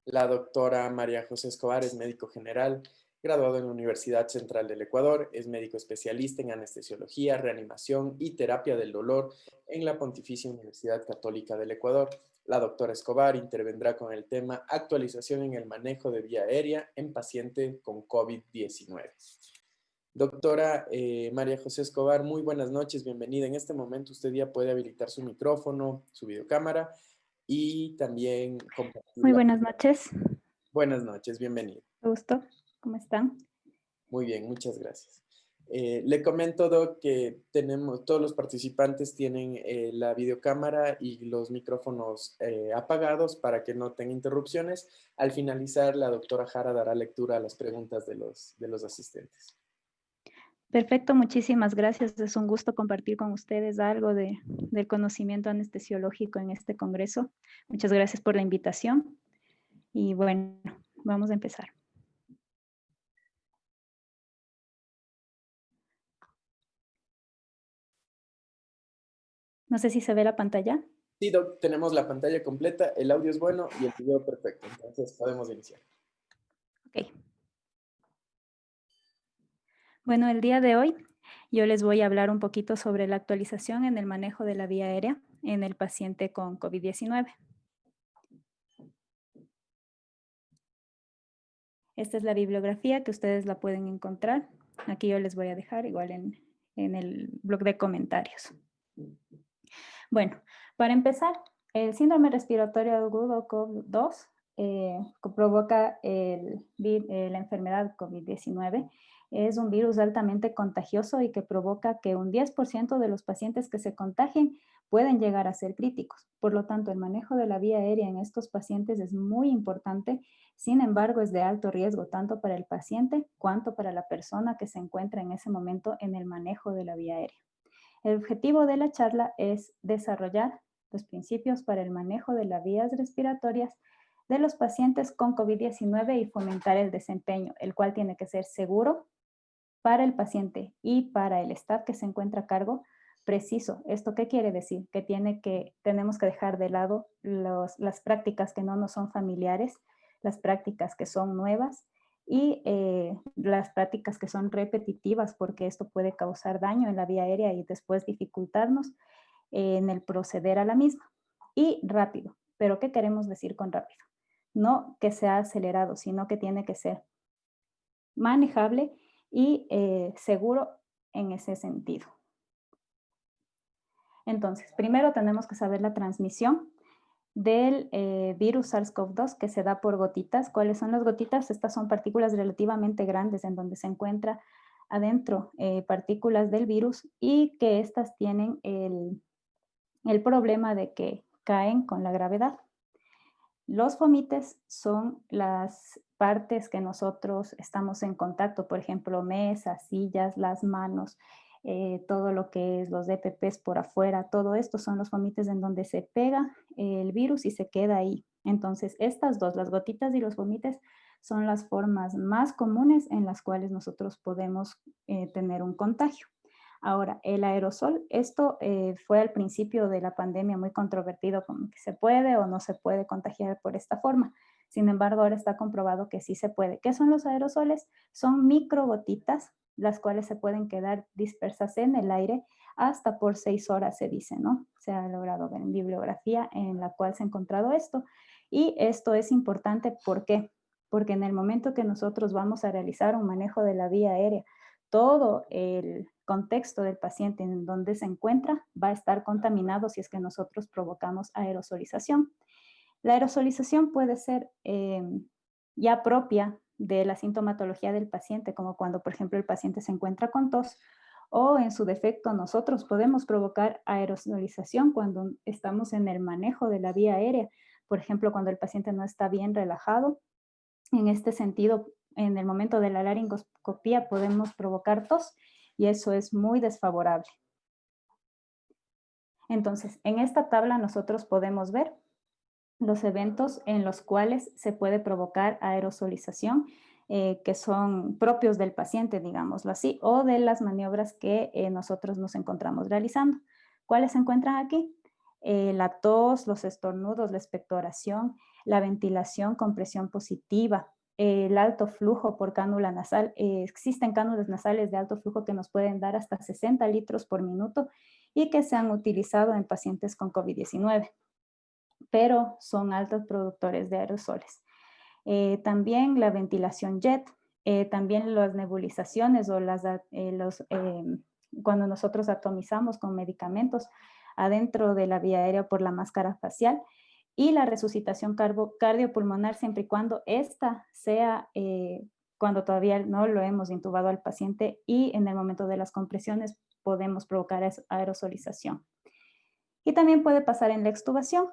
La doctora María José Escobar es médico general, graduado en la Universidad Central del Ecuador, es médico especialista en anestesiología, reanimación y terapia del dolor en la Pontificia Universidad Católica del Ecuador. La doctora Escobar intervendrá con el tema actualización en el manejo de vía aérea en paciente con COVID-19. Doctora María José Escobar, muy buenas noches, bienvenida. En este momento usted ya puede habilitar su micrófono, su videocámara y también Muy compartirla. buenas noches, Buenas noches, bienvenido. gusto, ¿cómo están? Muy bien, muchas gracias. Le comento, Doc, que todos los participantes tienen la videocámara y los micrófonos apagados para que no tengan interrupciones. Al finalizar, la doctora Jara dará lectura a las preguntas de los asistentes. Perfecto, muchísimas gracias. Es un gusto compartir con ustedes algo del conocimiento anestesiológico en este congreso. Muchas gracias por la invitación y bueno, vamos a empezar. No sé si se ve la pantalla. Sí, Doc, tenemos la pantalla completa, el audio es bueno y el video perfecto, entonces podemos iniciar. Ok. Bueno, el día de hoy yo les voy a hablar un poquito sobre la actualización en el manejo de la vía aérea en el paciente con COVID-19. Esta es la bibliografía que ustedes la pueden encontrar. Aquí yo les voy a dejar igual en el blog de comentarios. Bueno, para empezar, el síndrome respiratorio agudo COVID-2 provoca la enfermedad COVID-19. Es un virus altamente contagioso y que provoca que un 10% de los pacientes que se contagien pueden llegar a ser críticos. Por lo tanto, el manejo de la vía aérea en estos pacientes es muy importante. Sin embargo, es de alto riesgo tanto para el paciente cuanto para la persona que se encuentra en ese momento en el manejo de la vía aérea. El objetivo de la charla es desarrollar los principios para el manejo de las vías respiratorias de los pacientes con COVID-19 y fomentar el desempeño, el cual tiene que ser seguro para el paciente y para el staff que se encuentra a cargo. Preciso. ¿Esto qué quiere decir? Que tenemos que dejar de lado las prácticas que no nos son familiares, las prácticas que son nuevas y las prácticas que son repetitivas, porque esto puede causar daño en la vía aérea y después dificultarnos en el proceder a la misma. Y rápido. ¿Pero qué queremos decir con rápido? No que sea acelerado, sino que tiene que ser manejable y seguro en ese sentido. Entonces, primero tenemos que saber la transmisión del virus SARS-CoV-2 que se da por gotitas. ¿Cuáles son las gotitas? Estas son partículas relativamente grandes en donde se encuentra adentro partículas del virus y que estas tienen el problema de que caen con la gravedad. Los fomites son las partes que nosotros estamos en contacto, por ejemplo, mesas, sillas, las manos, todo lo que es los EPPs por afuera, todo esto son los fomites en donde se pega el virus y se queda ahí. Entonces, estas dos, las gotitas y los fomites, son las formas más comunes en las cuales nosotros podemos tener un contagio. Ahora, el aerosol, esto fue al principio de la pandemia muy controvertido, como que se puede o no se puede contagiar por esta forma. Sin embargo, ahora está comprobado que sí se puede. ¿Qué son los aerosoles? Son microgotitas, las cuales se pueden quedar dispersas en el aire hasta por 6 horas, se dice, ¿no? Se ha logrado ver en bibliografía en la cual se ha encontrado esto. Y esto es importante, ¿por qué? Porque en el momento que nosotros vamos a realizar un manejo de la vía aérea, todo el contexto del paciente en donde se encuentra va a estar contaminado si es que nosotros provocamos aerosolización. La aerosolización puede ser ya propia de la sintomatología del paciente, como cuando, por ejemplo, el paciente se encuentra con tos, o en su defecto nosotros podemos provocar aerosolización cuando estamos en el manejo de la vía aérea, por ejemplo, cuando el paciente no está bien relajado. En este sentido, en el momento de la laringoscopía podemos provocar tos y eso es muy desfavorable. Entonces, en esta tabla nosotros podemos ver los eventos en los cuales se puede provocar aerosolización, que son propios del paciente, digámoslo así, o de las maniobras que nosotros nos encontramos realizando. ¿Cuáles se encuentran aquí? La tos, los estornudos, la expectoración, la ventilación con presión positiva, el alto flujo por cánula nasal. Existen cánulas nasales de alto flujo que nos pueden dar hasta 60 litros por minuto y que se han utilizado en pacientes con COVID-19, pero son altos productores de aerosoles. También la ventilación jet, también las nebulizaciones o cuando nosotros atomizamos con medicamentos adentro de la vía aérea por la máscara facial, y la resucitación cardiopulmonar siempre y cuando esta sea cuando todavía no lo hemos intubado al paciente y en el momento de las compresiones podemos provocar aerosolización. Y también puede pasar en la extubación.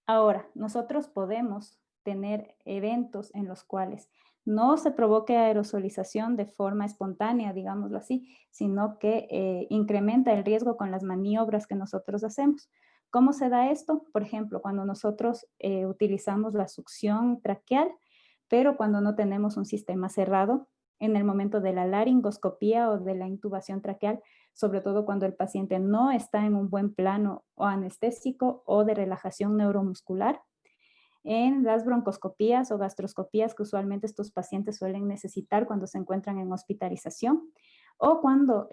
Ahora, nosotros podemos tener eventos en los cuales no se provoque aerosolización de forma espontánea, digámoslo así, sino que incrementa el riesgo con las maniobras que nosotros hacemos. ¿Cómo se da esto? Por ejemplo, cuando nosotros utilizamos la succión traqueal, pero cuando no tenemos un sistema cerrado, en el momento de la laringoscopía o de la intubación traqueal, sobre todo cuando el paciente no está en un buen plano o anestésico o de relajación neuromuscular. En las broncoscopías o gastroscopías que usualmente estos pacientes suelen necesitar cuando se encuentran en hospitalización, o cuando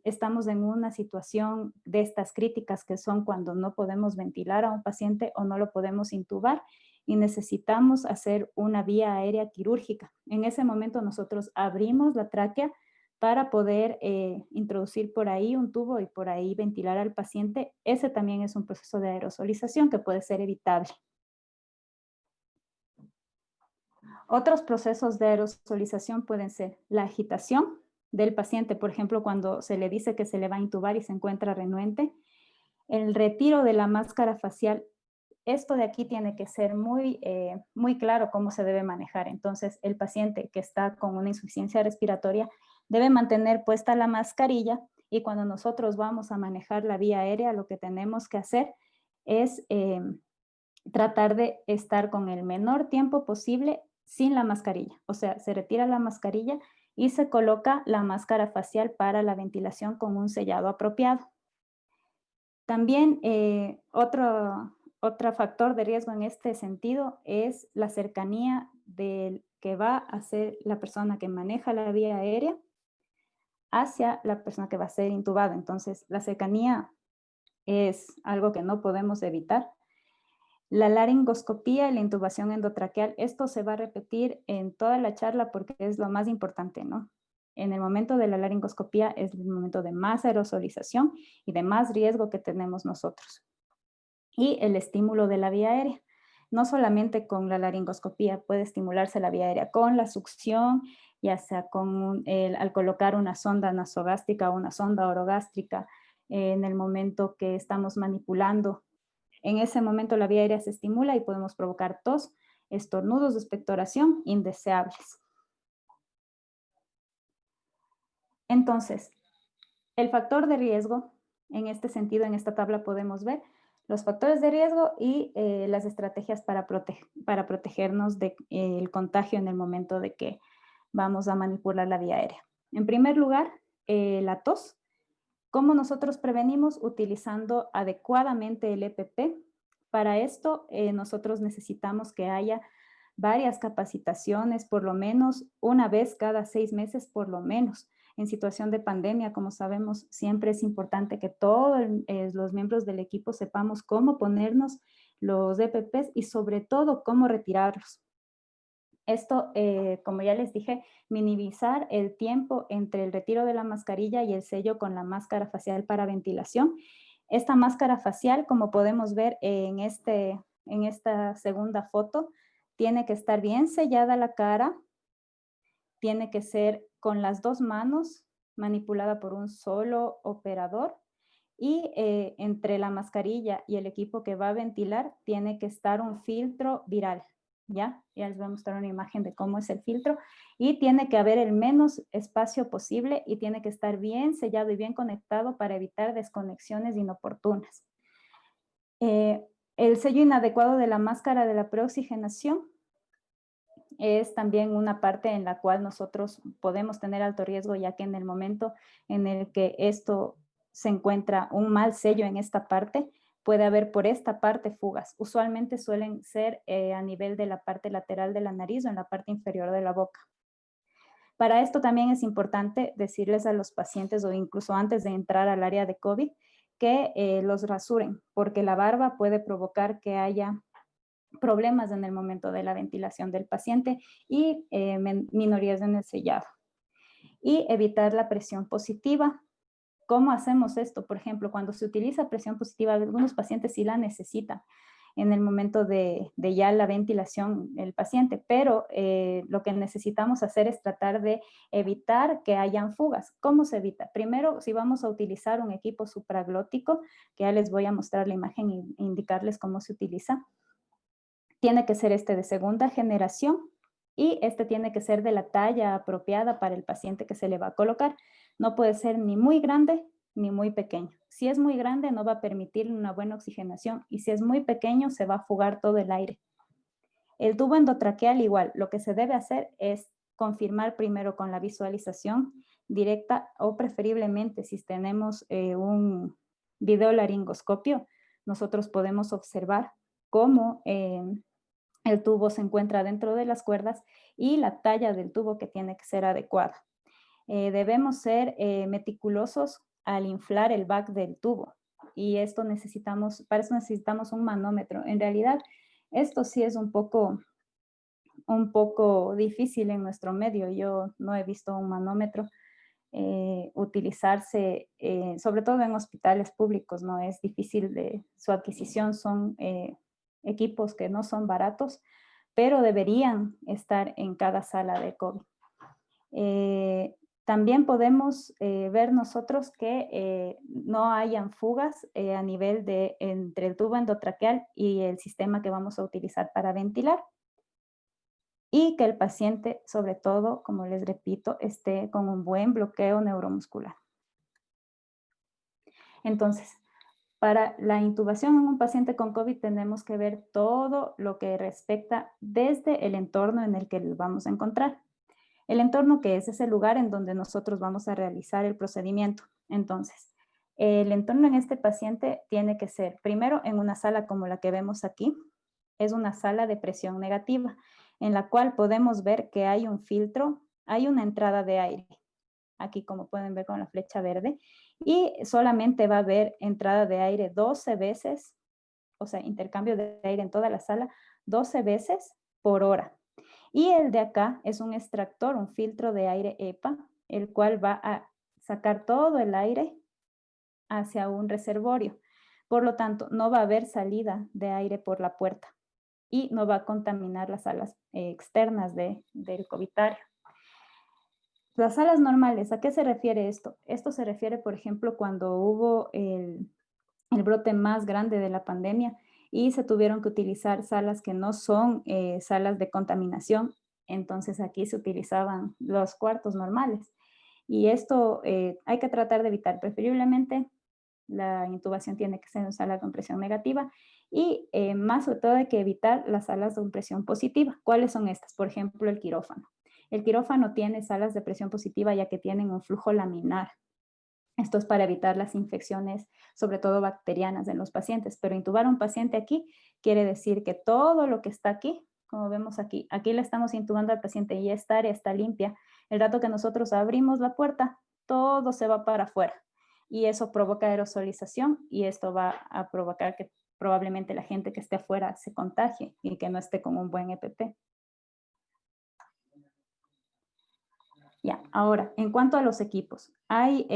estamos en una situación de estas críticas que son cuando no podemos ventilar a un paciente o no lo podemos intubar y necesitamos hacer una vía aérea quirúrgica. En ese momento nosotros abrimos la tráquea para poder introducir por ahí un tubo y por ahí ventilar al paciente. Ese también es un proceso de aerosolización que puede ser evitable. Otros procesos de aerosolización pueden ser la agitación del paciente, por ejemplo, cuando se le dice que se le va a intubar y se encuentra renuente, el retiro de la máscara facial. Esto de aquí tiene que ser muy claro cómo se debe manejar. Entonces, el paciente que está con una insuficiencia respiratoria debe mantener puesta la mascarilla y cuando nosotros vamos a manejar la vía aérea, lo que tenemos que hacer es tratar de estar con el menor tiempo posible sin la mascarilla. O sea, se retira la mascarilla y se coloca la máscara facial para la ventilación con un sellado apropiado. También otro factor de riesgo en este sentido es la cercanía del que va a ser la persona que maneja la vía aérea hacia la persona que va a ser intubada. Entonces, la cercanía es algo que no podemos evitar. La laringoscopía y la intubación endotraqueal, esto se va a repetir en toda la charla porque es lo más importante, ¿no? En el momento de la laringoscopía es el momento de más aerosolización y de más riesgo que tenemos nosotros. Y el estímulo de la vía aérea. No solamente con la laringoscopía puede estimularse la vía aérea, con la succión, ya sea al colocar una sonda nasogástrica o una sonda orogástrica en el momento que estamos manipulando. En ese momento la vía aérea se estimula y podemos provocar tos, estornudos de expectoración indeseables. Entonces, el factor de riesgo, en este sentido, en esta tabla podemos ver los factores de riesgo y las estrategias para protegernos del contagio en el momento de que vamos a manipular la vía aérea. En primer lugar, la tos. ¿Cómo nosotros prevenimos? Utilizando adecuadamente el EPP. Para esto, nosotros necesitamos que haya varias capacitaciones, por lo menos una vez cada 6 meses, por lo menos. En situación de pandemia, como sabemos, siempre es importante que todos los miembros del equipo sepamos cómo ponernos los EPPs y sobre todo cómo retirarlos. Esto, como ya les dije, minimizar el tiempo entre el retiro de la mascarilla y el sello con la máscara facial para ventilación. Esta máscara facial, como podemos ver en esta segunda foto, tiene que estar bien sellada la cara, tiene que ser con las 2 manos, manipulada por un solo operador, y entre la mascarilla y el equipo que va a ventilar tiene que estar un filtro viral. Ya les voy a mostrar una imagen de cómo es el filtro y tiene que haber el menos espacio posible y tiene que estar bien sellado y bien conectado para evitar desconexiones inoportunas. El sello inadecuado de la máscara de la preoxigenación es también una parte en la cual nosotros podemos tener alto riesgo, ya que en el momento en el que esto se encuentra un mal sello en esta parte, puede haber por esta parte fugas. Usualmente suelen ser a nivel de la parte lateral de la nariz o en la parte inferior de la boca. Para esto también es importante decirles a los pacientes o incluso antes de entrar al área de COVID que los rasuren, porque la barba puede provocar que haya problemas en el momento de la ventilación del paciente y minorías en el sellado. Y evitar la presión positiva. ¿Cómo hacemos esto? Por ejemplo, cuando se utiliza presión positiva, algunos pacientes sí la necesitan en el momento de ya la ventilación del paciente, pero lo que necesitamos hacer es tratar de evitar que hayan fugas. ¿Cómo se evita? Primero, si vamos a utilizar un equipo supraglótico, que ya les voy a mostrar la imagen e indicarles cómo se utiliza, tiene que ser este de segunda generación y este tiene que ser de la talla apropiada para el paciente que se le va a colocar. No puede ser ni muy grande ni muy pequeño. Si es muy grande no va a permitir una buena oxigenación y si es muy pequeño se va a fugar todo el aire. El tubo endotraqueal igual, lo que se debe hacer es confirmar primero con la visualización directa o preferiblemente si tenemos un videolaringoscopio, nosotros podemos observar cómo el tubo se encuentra dentro de las cuerdas y la talla del tubo que tiene que ser adecuada. Debemos ser meticulosos al inflar el back del tubo y para eso necesitamos un manómetro. En realidad, esto sí es un poco difícil en nuestro medio. Yo no he visto un manómetro utilizarse, sobre todo en hospitales públicos, ¿no? Es difícil de su adquisición, son equipos que no son baratos, pero deberían estar en cada sala de COVID. También podemos ver nosotros que no hayan fugas a nivel de entre el tubo endotraqueal y el sistema que vamos a utilizar para ventilar. Y que el paciente, sobre todo, como les repito, esté con un buen bloqueo neuromuscular. Entonces, para la intubación en un paciente con COVID tenemos que ver todo lo que respecta desde el entorno en el que lo vamos a encontrar. El entorno que es el lugar en donde nosotros vamos a realizar el procedimiento. Entonces, el entorno en este paciente tiene que ser, primero, en una sala como la que vemos aquí, es una sala de presión negativa, en la cual podemos ver que hay un filtro, hay una entrada de aire, aquí como pueden ver con la flecha verde, y solamente va a haber entrada de aire 12 veces, o sea, intercambio de aire en toda la sala, 12 veces por hora. Y el de acá es un extractor, un filtro de aire EPA, el cual va a sacar todo el aire hacia un reservorio. Por lo tanto, no va a haber salida de aire por la puerta y no va a contaminar las salas externas del covitario. Las salas normales, ¿a qué se refiere esto? Esto se refiere, por ejemplo, cuando hubo el brote más grande de la pandemia y se tuvieron que utilizar salas que no son salas de contaminación. Entonces aquí se utilizaban los cuartos normales. Y esto hay que tratar de evitar. Preferiblemente la intubación tiene que ser en sala con presión negativa y más sobre todo hay que evitar las salas de presión positiva. ¿Cuáles son estas? Por ejemplo, el quirófano. El quirófano tiene salas de presión positiva ya que tienen un flujo laminar. Esto es para evitar las infecciones, sobre todo bacterianas en los pacientes, pero intubar a un paciente aquí quiere decir que todo lo que está aquí, como vemos aquí, aquí le estamos intubando al paciente y esta área está limpia. El rato que nosotros abrimos la puerta, todo se va para afuera y eso provoca aerosolización y esto va a provocar que probablemente la gente que esté afuera se contagie y que no esté con un buen EPP. Ya, ahora, en cuanto a los equipos, hay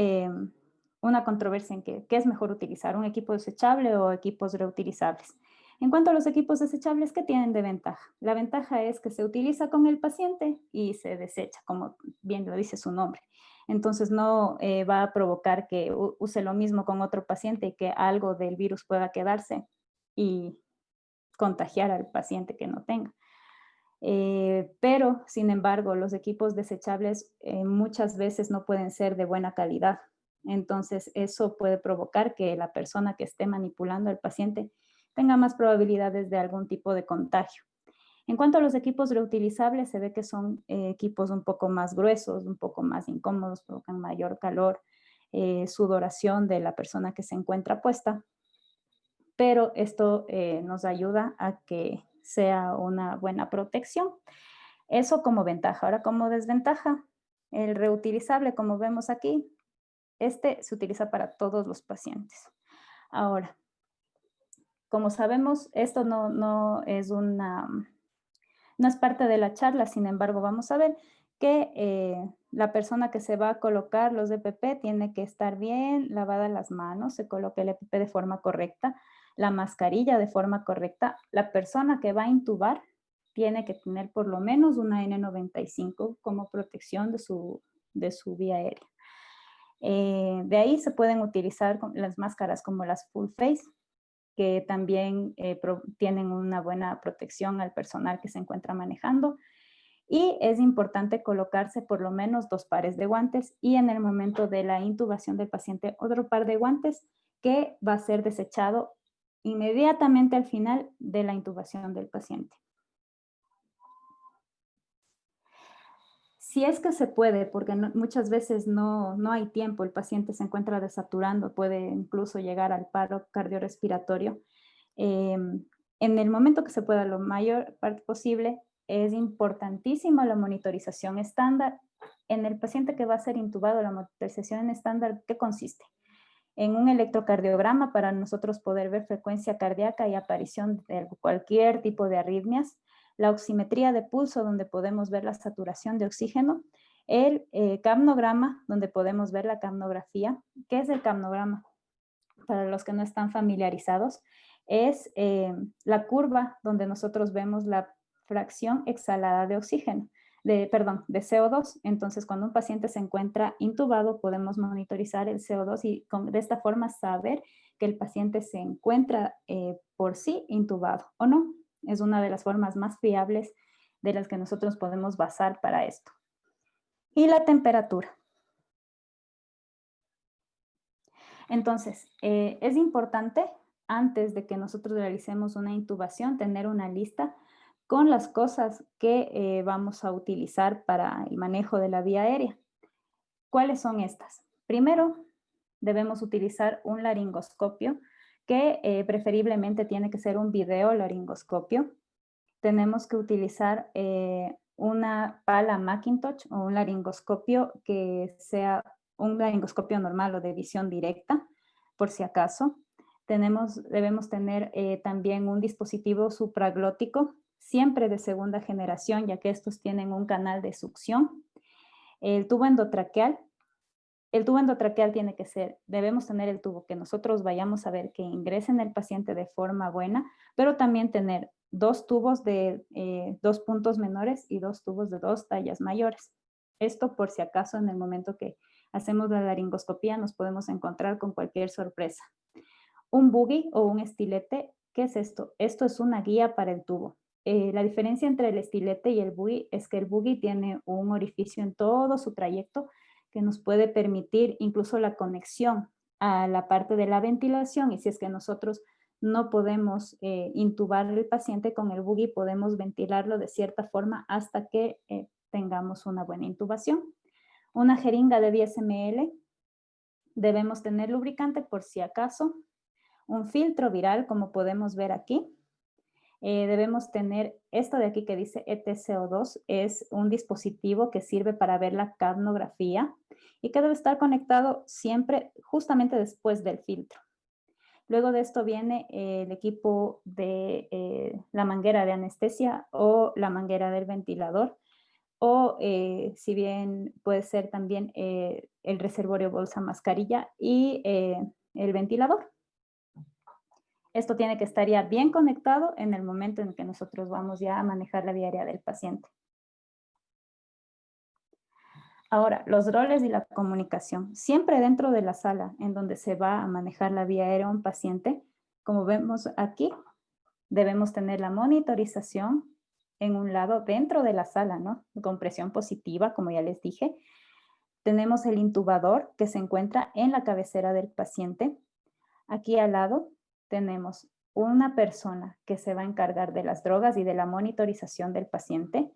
una controversia en qué es mejor utilizar, un equipo desechable o equipos reutilizables. En cuanto a los equipos desechables, ¿qué tienen de ventaja? La ventaja es que se utiliza con el paciente y se desecha, como bien lo dice su nombre. Entonces no va a provocar que use lo mismo con otro paciente y que algo del virus pueda quedarse y contagiar al paciente que no tenga. Pero, sin embargo, los equipos desechables muchas veces no pueden ser de buena calidad. Entonces, eso puede provocar que la persona que esté manipulando al paciente tenga más probabilidades de algún tipo de contagio. En cuanto a los equipos reutilizables, se ve que son equipos un poco más gruesos, un poco más incómodos, provocan mayor calor, sudoración de la persona que se encuentra puesta. pero esto nos ayuda a que sea una buena protección. Eso como ventaja. Ahora, como desventaja, el reutilizable, como vemos aquí, este se utiliza para todos los pacientes. Ahora, como sabemos, esto no es no es parte de la charla, sin embargo, vamos a ver que la persona que se va a colocar los EPP tiene que estar bien lavadas las manos, se coloque el EPP de forma correcta, la mascarilla de forma correcta. La persona que va a intubar tiene que tener por lo menos una N95 como protección de su vía aérea. De ahí se pueden utilizar las máscaras como las full face, que también tienen una buena protección al personal que se encuentra manejando. Y es importante colocarse por lo menos 2 pares de guantes y en el momento de la intubación del paciente otro par de guantes que va a ser desechado inmediatamente al final de la intubación del paciente. Si es que se puede, porque muchas veces no hay tiempo, el paciente se encuentra desaturando, puede incluso llegar al paro cardiorrespiratorio. En el momento que se pueda, lo mayor parte posible, es importantísima la monitorización estándar. En el paciente que va a ser intubado, la monitorización estándar, ¿qué consiste? En un electrocardiograma para nosotros poder ver frecuencia cardíaca y aparición de cualquier tipo de arritmias, la oximetría de pulso donde podemos ver la saturación de oxígeno, el capnograma donde podemos ver la capnografía. ¿Qué es el capnograma? Para los que no están familiarizados, es la curva donde nosotros vemos la fracción exhalada de oxígeno, de CO2. Entonces, cuando un paciente se encuentra intubado, podemos monitorizar el CO2 y de esta forma saber que el paciente se encuentra por sí intubado o no. Es una de las formas más fiables de las que nosotros podemos basar para esto. Y la temperatura. Entonces, es importante, antes de que nosotros realicemos una intubación, tener una lista con las cosas que vamos a utilizar para el manejo de la vía aérea. ¿Cuáles son estas? Primero, debemos utilizar un laringoscopio, que preferiblemente tiene que ser un videolaringoscopio. Tenemos que utilizar una pala Macintosh o un laringoscopio que sea un laringoscopio normal o de visión directa, por si acaso. Debemos tener también un dispositivo supraglótico, siempre de segunda generación, ya que estos tienen un canal de succión. El tubo endotraqueal tiene que ser, debemos tener el tubo que nosotros vayamos a ver que ingrese en el paciente de forma buena, pero también tener 2 tubos de 2 puntos menores y 2 tubos de 2 tallas mayores. Esto por si acaso en el momento que hacemos la laringoscopía nos podemos encontrar con cualquier sorpresa. Un buggy o un estilete, ¿qué es esto? Esto es una guía para el tubo. La diferencia entre el estilete y el buggy es que el buggy tiene un orificio en todo su trayecto que nos puede permitir incluso la conexión a la parte de la ventilación, y si es que nosotros no podemos intubar al paciente con el buggy, podemos ventilarlo de cierta forma hasta que tengamos una buena intubación. Una jeringa de 10 ml, debemos tener lubricante por si acaso, un filtro viral como podemos ver aquí. Debemos tener esto de aquí que dice ETCO2, es un dispositivo que sirve para ver la capnografía y que debe estar conectado siempre justamente después del filtro. Luego de esto viene el equipo de la manguera de anestesia o la manguera del ventilador, o si bien puede ser también el reservorio bolsa mascarilla y el ventilador. Esto tiene que estar ya bien conectado en el momento en que nosotros vamos ya a manejar la vía aérea del paciente. Ahora, los roles y la comunicación. Siempre dentro de la sala en donde se va a manejar la vía aérea a un paciente, como vemos aquí, debemos tener la monitorización en un lado dentro de la sala, ¿no? Con presión positiva, como ya les dije. Tenemos el intubador que se encuentra en la cabecera del paciente. Aquí al lado tenemos una persona que se va a encargar de las drogas y de la monitorización del paciente,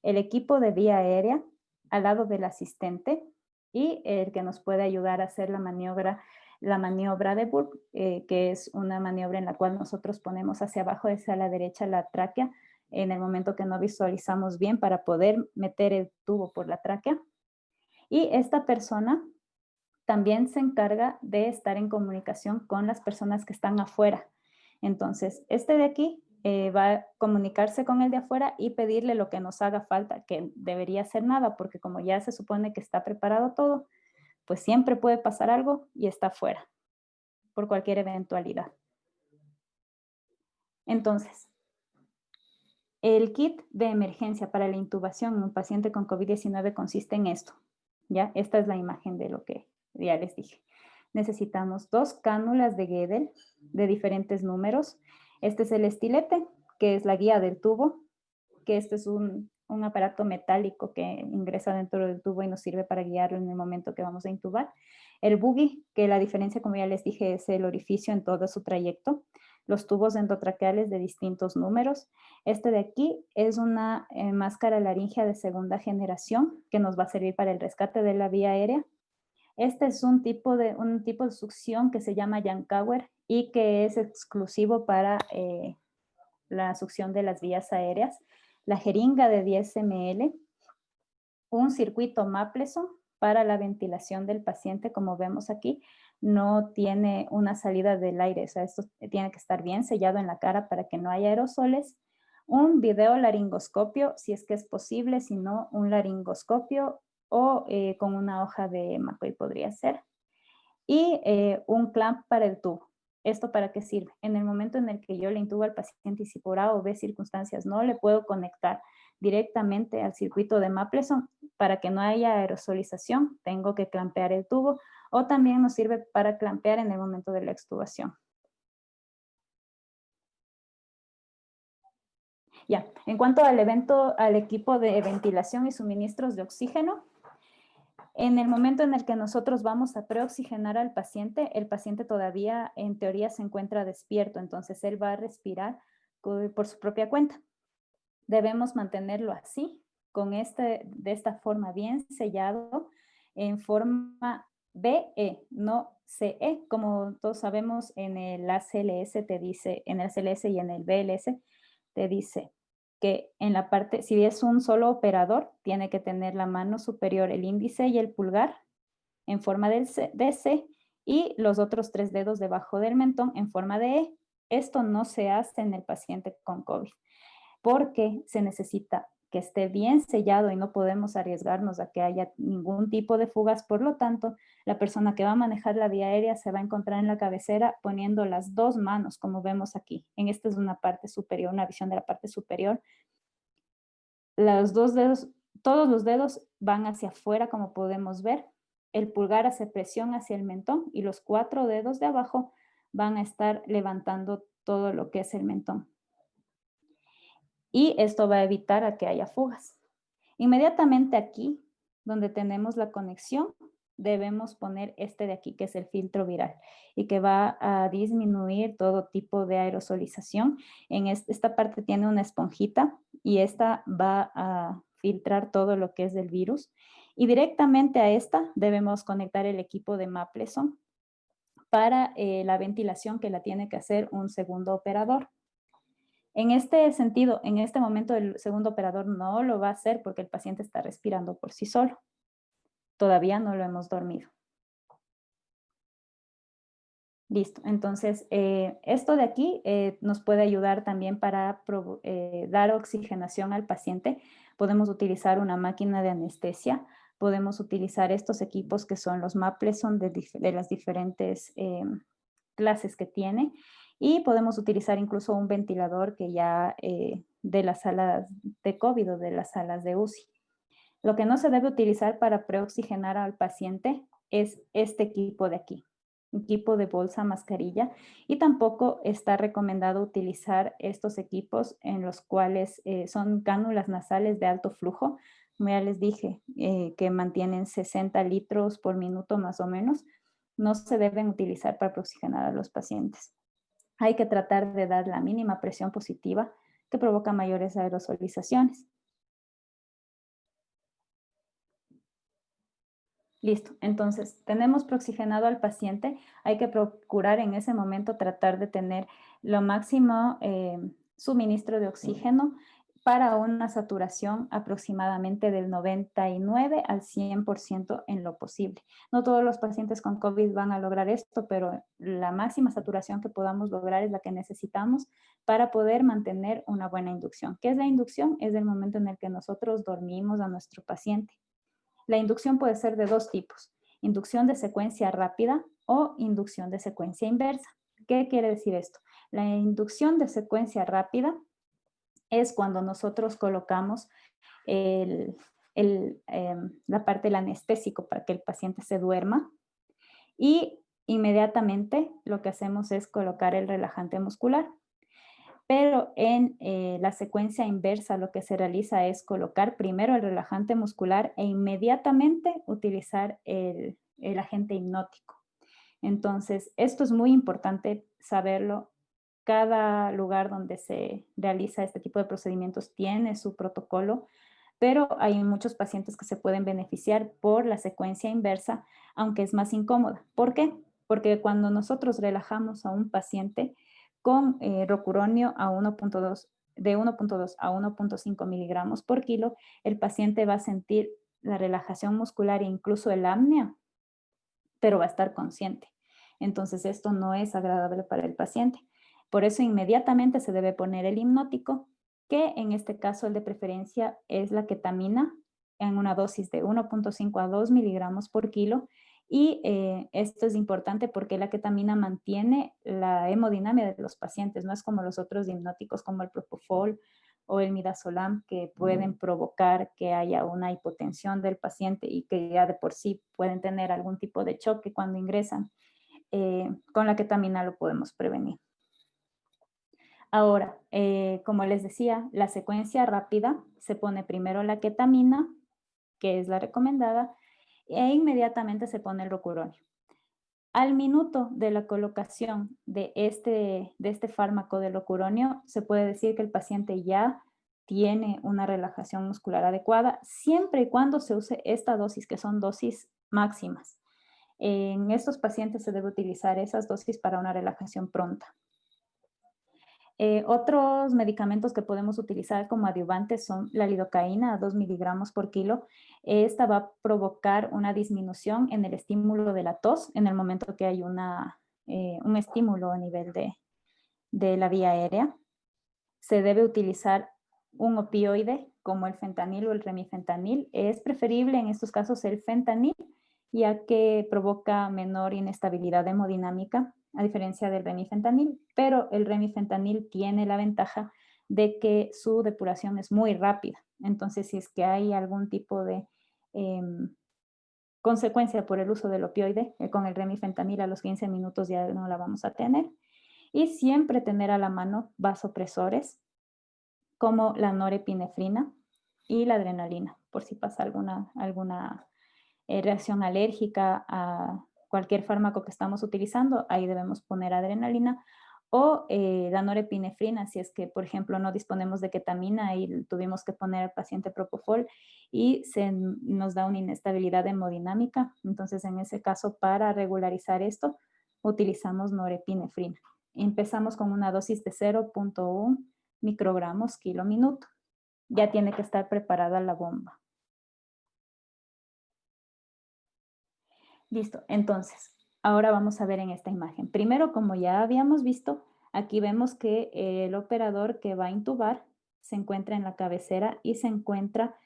el equipo de vía aérea al lado del asistente y el que nos puede ayudar a hacer la maniobra la maniobra de Burke, que es una maniobra en la cual nosotros ponemos hacia abajo, hacia la derecha, la tráquea, en el momento que no visualizamos bien para poder meter el tubo por la tráquea. Y esta persona también se encarga de estar en comunicación con las personas que están afuera. Entonces, este de aquí va a comunicarse con el de afuera y pedirle lo que nos haga falta, que debería ser nada, porque como ya se supone que está preparado todo, pues siempre puede pasar algo y está fuera por cualquier eventualidad. Entonces, el kit de emergencia para la intubación en un paciente con COVID-19 consiste en esto. ¿Ya? Esta es la imagen de lo que ya les dije. Necesitamos 2 cánulas de Guedel de diferentes números. Este es el estilete, que es la guía del tubo, que este es un aparato metálico que ingresa dentro del tubo y nos sirve para guiarlo en el momento que vamos a intubar. El buggy, que la diferencia, como ya les dije, es el orificio en todo su trayecto. Los tubos endotraqueales de distintos números. Este de aquí es una máscara laringea de segunda generación que nos va a servir para el rescate de la vía aérea. Este es un tipo de succión que se llama Yankauer y que es exclusivo para la succión de las vías aéreas. La jeringa de 10 ml, un circuito Mapleson para la ventilación del paciente, como vemos aquí, no tiene una salida del aire, o sea, esto tiene que estar bien sellado en la cara para que no haya aerosoles. Un videolaringoscopio, si es que es posible, si no, un laringoscopio o con una hoja de McCoy podría ser. Y un clamp para el tubo. ¿Esto para qué sirve? En el momento en el que yo le intubo al paciente y si por A o B circunstancias no le puedo conectar directamente al circuito de Mapleson, para que no haya aerosolización, tengo que clampear el tubo, o también nos sirve para clampear en el momento de la extubación. Ya, en cuanto al equipo de ventilación y suministros de oxígeno, en el momento en el que nosotros vamos a preoxigenar al paciente, el paciente todavía en teoría se encuentra despierto, entonces él va a respirar por su propia cuenta. Debemos mantenerlo así, de esta forma bien sellado, en forma BE, no CE, como todos sabemos en el ACLS te dice, en el ACLS y en el BLS te dice que en la parte, si es un solo operador, tiene que tener la mano superior, el índice y el pulgar en forma de C y los otros 3 dedos debajo del mentón en forma de E. Esto no se hace en el paciente con COVID porque se necesita que esté bien sellado y no podemos arriesgarnos a que haya ningún tipo de fugas. Por lo tanto, la persona que va a manejar la vía aérea se va a encontrar en la cabecera poniendo las 2 manos, como vemos aquí. En esta es una parte superior, una visión de la parte superior. Los 2 dedos, todos los dedos van hacia afuera, como podemos ver. El pulgar hace presión hacia el mentón y los 4 dedos de abajo van a estar levantando todo lo que es el mentón. Y esto va a evitar a que haya fugas. Inmediatamente aquí, donde tenemos la conexión, debemos poner este de aquí, que es el filtro viral, y que va a disminuir todo tipo de aerosolización. En esta parte tiene una esponjita y esta va a filtrar todo lo que es del virus. Y directamente a esta debemos conectar el equipo de Mapleson para la ventilación que la tiene que hacer un segundo operador. En este sentido, en este momento el segundo operador no lo va a hacer porque el paciente está respirando por sí solo. Todavía no lo hemos dormido. Listo, entonces esto de aquí nos puede ayudar también para dar oxigenación al paciente. Podemos utilizar una máquina de anestesia, podemos utilizar estos equipos que son los Mapleson de las diferentes clases que tiene y podemos utilizar incluso un ventilador que ya de las salas de COVID o de las salas de UCI. Lo que no se debe utilizar para preoxigenar al paciente es este equipo de aquí, equipo de bolsa mascarilla, y tampoco está recomendado utilizar estos equipos en los cuales son cánulas nasales de alto flujo. Como ya les dije, que mantienen 60 litros por minuto más o menos, no se deben utilizar para preoxigenar a los pacientes. Hay que tratar de dar la mínima presión positiva que provoca mayores aerosolizaciones. Listo. Entonces, tenemos prooxigenado al paciente. Hay que procurar en ese momento tratar de tener lo máximo suministro de oxígeno para una saturación aproximadamente del 99 al 100% en lo posible. No todos los pacientes con COVID van a lograr esto, pero la máxima saturación que podamos lograr es la que necesitamos para poder mantener una buena inducción. ¿Qué es la inducción? Es el momento en el que nosotros dormimos a nuestro paciente. La inducción puede ser de dos tipos, inducción de secuencia rápida o inducción de secuencia inversa. ¿Qué quiere decir esto? La inducción de secuencia rápida es cuando nosotros colocamos la parte del anestésico para que el paciente se duerma y inmediatamente lo que hacemos es colocar el relajante muscular. Pero en la secuencia inversa lo que se realiza es colocar primero el relajante muscular e inmediatamente utilizar el agente hipnótico. Entonces, esto es muy importante saberlo. Cada lugar donde se realiza este tipo de procedimientos tiene su protocolo, pero hay muchos pacientes que se pueden beneficiar por la secuencia inversa, aunque es más incómoda. ¿Por qué? Porque cuando nosotros relajamos a un paciente con rocuronio a 1.2, de 1.2 a 1.5 miligramos por kilo, el paciente va a sentir la relajación muscular e incluso el apnea, pero va a estar consciente. Entonces, esto no es agradable para el paciente. Por eso, inmediatamente se debe poner el hipnótico, que en este caso el de preferencia es la ketamina en una dosis de 1.5 a 2 miligramos por kilo. Y esto es importante porque la ketamina mantiene la hemodinamia de los pacientes, no es como los otros hipnóticos como el propofol o el midazolam que pueden provocar que haya una hipotensión del paciente y que ya de por sí pueden tener algún tipo de choque cuando ingresan. Con la ketamina lo podemos prevenir. Ahora, como les decía, la secuencia rápida se pone primero la ketamina, que es la recomendada, e inmediatamente se pone el rocuronio. Al minuto de la colocación de este fármaco de rocuronio, se puede decir que el paciente ya tiene una relajación muscular adecuada, siempre y cuando se use esta dosis, que son dosis máximas. En estos pacientes se debe utilizar esas dosis para una relajación pronta. Otros medicamentos que podemos utilizar como adyuvantes son la lidocaína a 2 miligramos por kilo. Esta va a provocar una disminución en el estímulo de la tos en el momento que hay un estímulo a nivel de la vía aérea. Se debe utilizar un opioide como el fentanil o el remifentanil. Es preferible en estos casos el fentanil, ya que provoca menor inestabilidad hemodinámica, a diferencia del remifentanil, pero el remifentanil tiene la ventaja de que su depuración es muy rápida. Entonces, si es que hay algún tipo de consecuencia por el uso del opioide, con el remifentanil a los 15 minutos ya no la vamos a tener. Y siempre tener a la mano vasopresores como la norepinefrina y la adrenalina, por si pasa alguna reacción alérgica a cualquier fármaco que estamos utilizando, ahí debemos poner adrenalina o la norepinefrina, si es que, por ejemplo, no disponemos de ketamina y tuvimos que poner al paciente propofol y nos da una inestabilidad hemodinámica. Entonces, en ese caso, para regularizar esto, utilizamos norepinefrina. Empezamos con una dosis de 0.1 microgramos kilo minuto. Ya tiene que estar preparada la bomba. Listo, entonces, ahora vamos a ver en esta imagen. Primero, como ya habíamos visto, aquí vemos que el operador que va a intubar se encuentra en la cabecera y se encuentra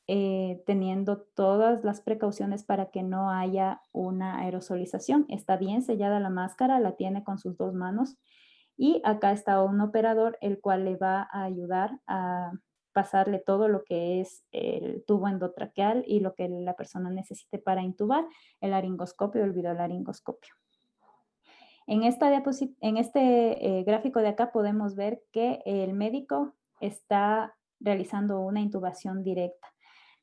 teniendo todas las precauciones para que no haya una aerosolización. Está bien sellada la máscara, la tiene con sus dos manos y acá está un operador el cual le va a ayudar a pasarle todo lo que es el tubo endotraqueal y lo que la persona necesite para intubar, el laringoscopio o el videolaringoscopio. En este gráfico de acá podemos ver que el médico está realizando una intubación directa.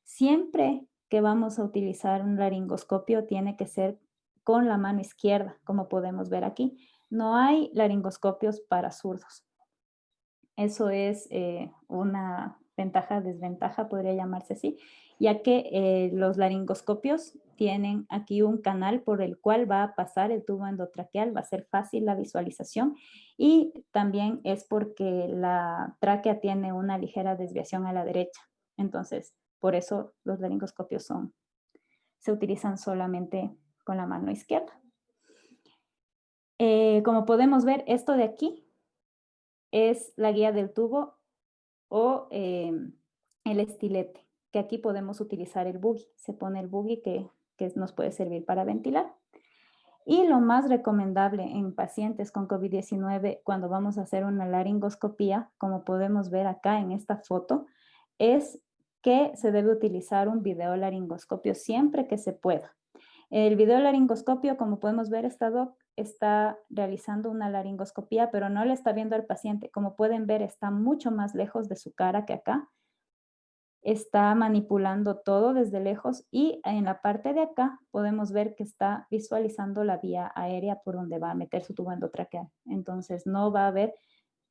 Siempre que vamos a utilizar un laringoscopio tiene que ser con la mano izquierda, como podemos ver aquí. No hay laringoscopios para zurdos. Eso es una ventaja, desventaja, podría llamarse así. ya que los laringoscopios tienen aquí un canal por el cual va a pasar el tubo endotraqueal, va a ser fácil la visualización y también es porque la tráquea tiene una ligera desviación a la derecha. Entonces, por eso los laringoscopios se utilizan solamente con la mano izquierda. Como podemos ver, esto de aquí es la guía del tubo o el estilete, que aquí podemos utilizar el buggy. Se pone el buggy que nos puede servir para ventilar. Y lo más recomendable en pacientes con COVID-19 cuando vamos a hacer una laringoscopía, como podemos ver acá en esta foto, es que se debe utilizar un videolaringoscopio siempre que se pueda. El videolaringoscopio, como podemos ver, esta doc está realizando una laringoscopía, pero no le está viendo al paciente. Como pueden ver, está mucho más lejos de su cara que acá. Está manipulando todo desde lejos y en la parte de acá podemos ver que está visualizando la vía aérea por donde va a meter su tubo endotraqueal. Entonces no va a haber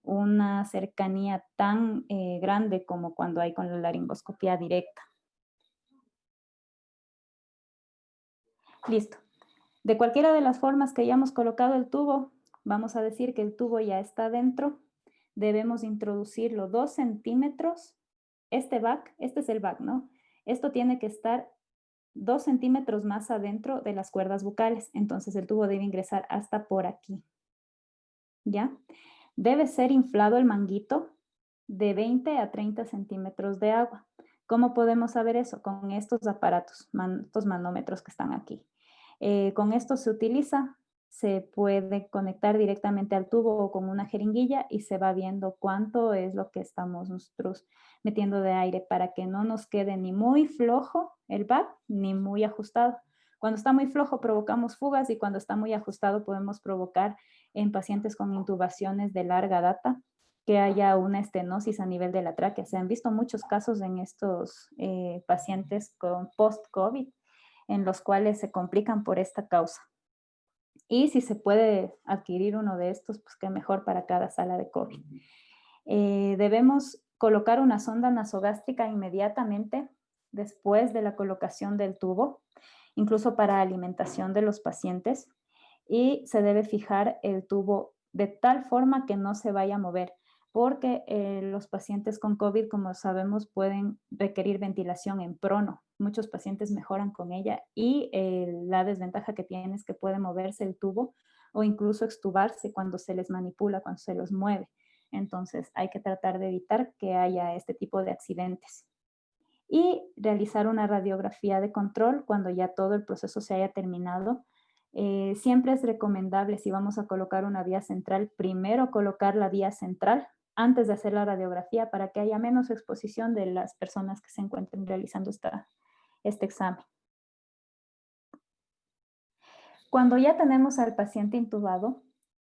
una cercanía tan grande como cuando hay con la laringoscopía directa. Listo. De cualquiera de las formas que hayamos colocado el tubo, vamos a decir que el tubo ya está dentro. Debemos introducirlo 2 centímetros. Este es el back, ¿no? Esto tiene que estar 2 centímetros más adentro de las cuerdas bucales. Entonces el tubo debe ingresar hasta por aquí. ¿Ya? Debe ser inflado el manguito de 20 a 30 centímetros de agua. ¿Cómo podemos saber eso? Con estos aparatos, estos manómetros que están aquí. Con esto se puede conectar directamente al tubo o con una jeringuilla y se va viendo cuánto es lo que estamos nosotros metiendo de aire para que no nos quede ni muy flojo el pad ni muy ajustado. Cuando está muy flojo provocamos fugas y cuando está muy ajustado podemos provocar en pacientes con intubaciones de larga data que haya una estenosis a nivel de la tráquea. Se han visto muchos casos en estos pacientes con post-COVID en los cuales se complican por esta causa. Y si se puede adquirir uno de estos, pues qué mejor para cada sala de COVID. Debemos colocar una sonda nasogástrica inmediatamente después de la colocación del tubo, incluso para alimentación de los pacientes, y se debe fijar el tubo de tal forma que no se vaya a mover porque los pacientes con COVID, como sabemos, pueden requerir ventilación en prono. Muchos pacientes mejoran con ella y la desventaja que tiene es que puede moverse el tubo o incluso extubarse cuando se les manipula, cuando se los mueve. Entonces hay que tratar de evitar que haya este tipo de accidentes. Y realizar una radiografía de control cuando ya todo el proceso se haya terminado. Siempre es recomendable, si vamos a colocar una vía central, primero colocar la vía central antes de hacer la radiografía para que haya menos exposición de las personas que se encuentren realizando este examen. Cuando ya tenemos al paciente intubado,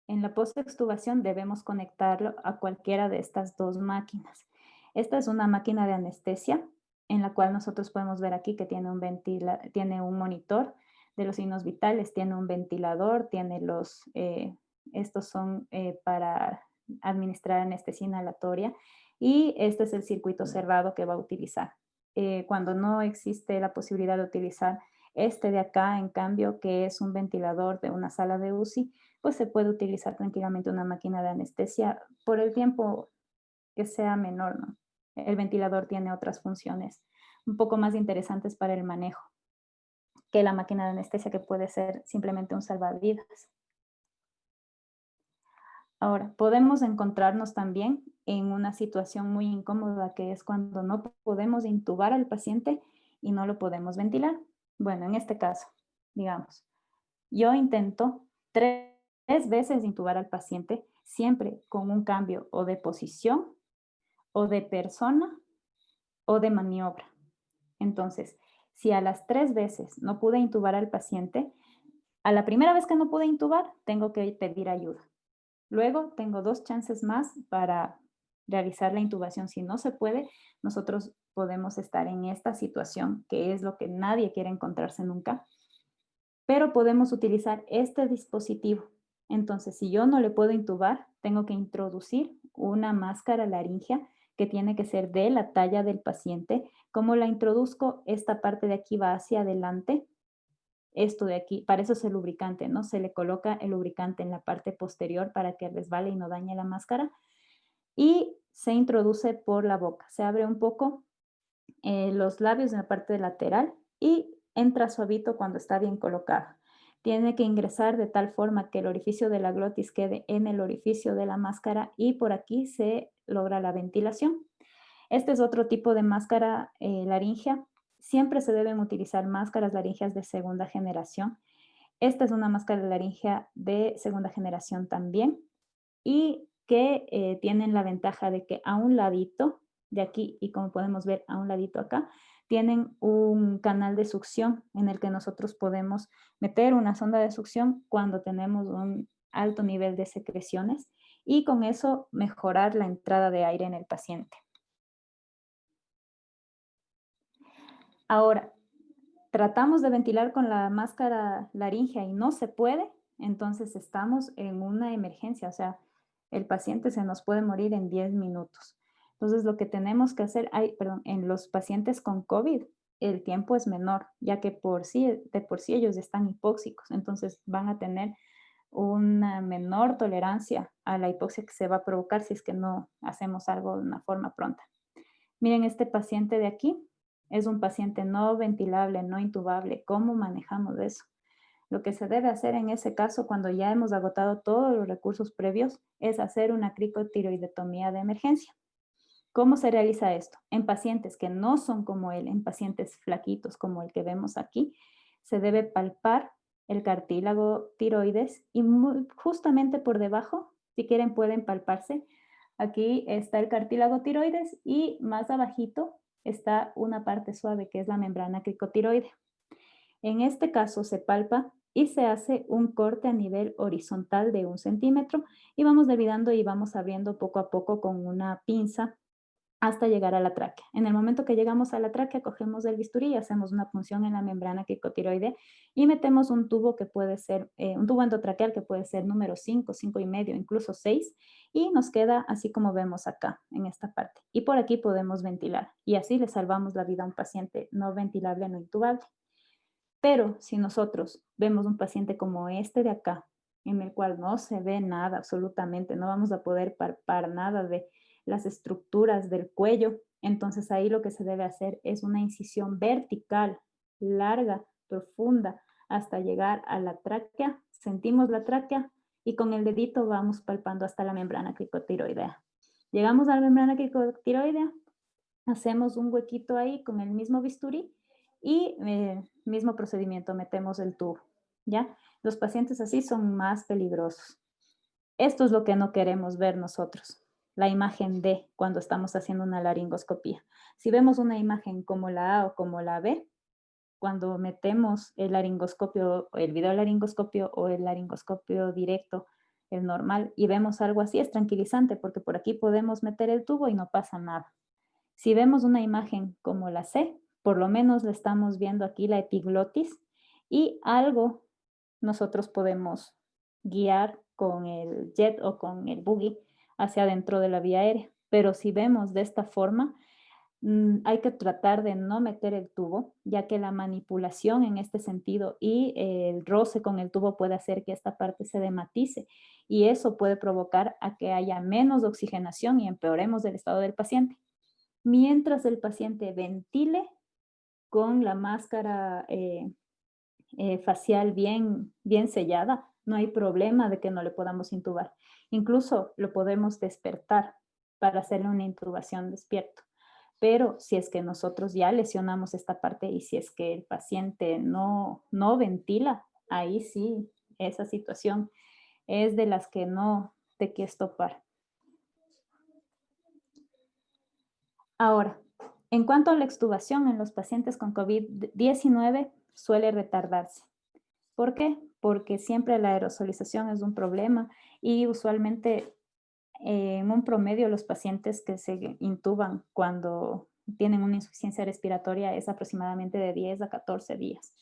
en la postextubación debemos conectarlo a cualquiera de estas 2 máquinas. Esta es una máquina de anestesia en la cual nosotros podemos ver aquí que tiene un monitor de los signos vitales, tiene un ventilador, tiene estos son para administrar anestesia inhalatoria y este es el circuito cerrado que va a utilizar. Cuando no existe la posibilidad de utilizar este de acá, en cambio, que es un ventilador de una sala de UCI, pues se puede utilizar tranquilamente una máquina de anestesia por el tiempo que sea menor, ¿no? El ventilador tiene otras funciones un poco más interesantes para el manejo que la máquina de anestesia que puede ser simplemente un salvavidas. Ahora, podemos encontrarnos también en una situación muy incómoda que es cuando no podemos intubar al paciente y no lo podemos ventilar. Bueno, en este caso, digamos, yo intento 3 veces intubar al paciente, siempre con un cambio o de posición, o de persona, o de maniobra. Entonces, si a las 3 veces no pude intubar al paciente, a la primera vez que no pude intubar, tengo que pedir ayuda. Luego tengo 2 chances más para realizar la intubación. Si no se puede, nosotros podemos estar en esta situación, que es lo que nadie quiere encontrarse nunca, pero podemos utilizar este dispositivo. Entonces, si yo no le puedo intubar, tengo que introducir una máscara laringea que tiene que ser de la talla del paciente. Como la introduzco, esta parte de aquí va hacia adelante. Esto de aquí, para eso es el lubricante, ¿no? Se le coloca el lubricante en la parte posterior para que resbale y no dañe la máscara. Y se introduce por la boca. Se abre un poco los labios en la parte lateral y entra suavito cuando está bien colocado. Tiene que ingresar de tal forma que el orificio de la glotis quede en el orificio de la máscara y por aquí se logra la ventilación. Este es otro tipo de máscara laringea. Siempre se deben utilizar máscaras laríngeas de segunda generación. Esta es una máscara laringea de segunda generación también y que tienen la ventaja de que a un ladito de aquí y como podemos ver a un ladito acá, tienen un canal de succión en el que nosotros podemos meter una sonda de succión cuando tenemos un alto nivel de secreciones y con eso mejorar la entrada de aire en el paciente. Ahora, tratamos de ventilar con la máscara laringea y no se puede, entonces estamos en una emergencia, o sea, el paciente se nos puede morir en 10 minutos. Entonces, lo que tenemos que hacer, en los pacientes con COVID, el tiempo es menor, ya que de por sí ellos están hipóxicos, entonces van a tener una menor tolerancia a la hipoxia que se va a provocar si es que no hacemos algo de una forma pronta. Miren, este paciente de aquí es un paciente no ventilable, no intubable. ¿Cómo manejamos eso? Lo que se debe hacer en ese caso, cuando ya hemos agotado todos los recursos previos, es hacer una cricotiroidetomía de emergencia. ¿Cómo se realiza esto? En pacientes que no son como él, en pacientes flaquitos como el que vemos aquí, se debe palpar el cartílago tiroides y justamente por debajo, si quieren pueden palparse. Aquí está el cartílago tiroides y más abajito está una parte suave que es la membrana cricotiroidea. En este caso se palpa y se hace un corte a nivel horizontal de 1 centímetro y vamos derivando y vamos abriendo poco a poco con una pinza hasta llegar a la tráquea. En el momento que llegamos a la tráquea, cogemos el bisturí y hacemos una punción en la membrana cricotiroidea y metemos un tubo que puede ser, un tubo endotraqueal que puede ser número 5, 5 y medio, incluso 6, y nos queda así como vemos acá, en esta parte. Y por aquí podemos ventilar y así le salvamos la vida a un paciente no ventilable, no intubable. Pero si nosotros vemos un paciente como este de acá, en el cual no se ve nada absolutamente, no vamos a poder palpar nada de las estructuras del cuello, entonces ahí lo que se debe hacer es una incisión vertical, larga, profunda, hasta llegar a la tráquea. Sentimos la tráquea y con el dedito vamos palpando hasta la membrana cricotiroidea. Llegamos a la membrana cricotiroidea, hacemos un huequito ahí con el mismo bisturí y mismo procedimiento, metemos el tubo, ¿ya? Los pacientes así son más peligrosos. Esto es lo que no queremos ver nosotros, la imagen D cuando estamos haciendo una laringoscopía. Si vemos una imagen como la A o como la B, cuando metemos el laringoscopio, el videolaringoscopio o el laringoscopio directo, el normal, y vemos algo así, es tranquilizante porque por aquí podemos meter el tubo y no pasa nada. Si vemos una imagen como la C, por lo menos le estamos viendo aquí la epiglotis y algo nosotros podemos guiar con el jet o con el buggy hacia adentro de la vía aérea. Pero si vemos de esta forma, hay que tratar de no meter el tubo, ya que la manipulación en este sentido y el roce con el tubo puede hacer que esta parte se dematice y eso puede provocar a que haya menos oxigenación y empeoremos el estado del paciente. Mientras el paciente ventile con la máscara facial bien sellada, no hay problema de que no le podamos intubar. Incluso lo podemos despertar para hacerle una intubación despierto. Pero si es que nosotros ya lesionamos esta parte y si es que el paciente no ventila, ahí sí, esa situación es de las que no te quieres topar. Ahora, en cuanto a la extubación en los pacientes con COVID-19 suele retardarse. ¿Por qué? Porque siempre la aerosolización es un problema y usualmente en un promedio los pacientes que se intuban cuando tienen una insuficiencia respiratoria es aproximadamente de 10 a 14 días.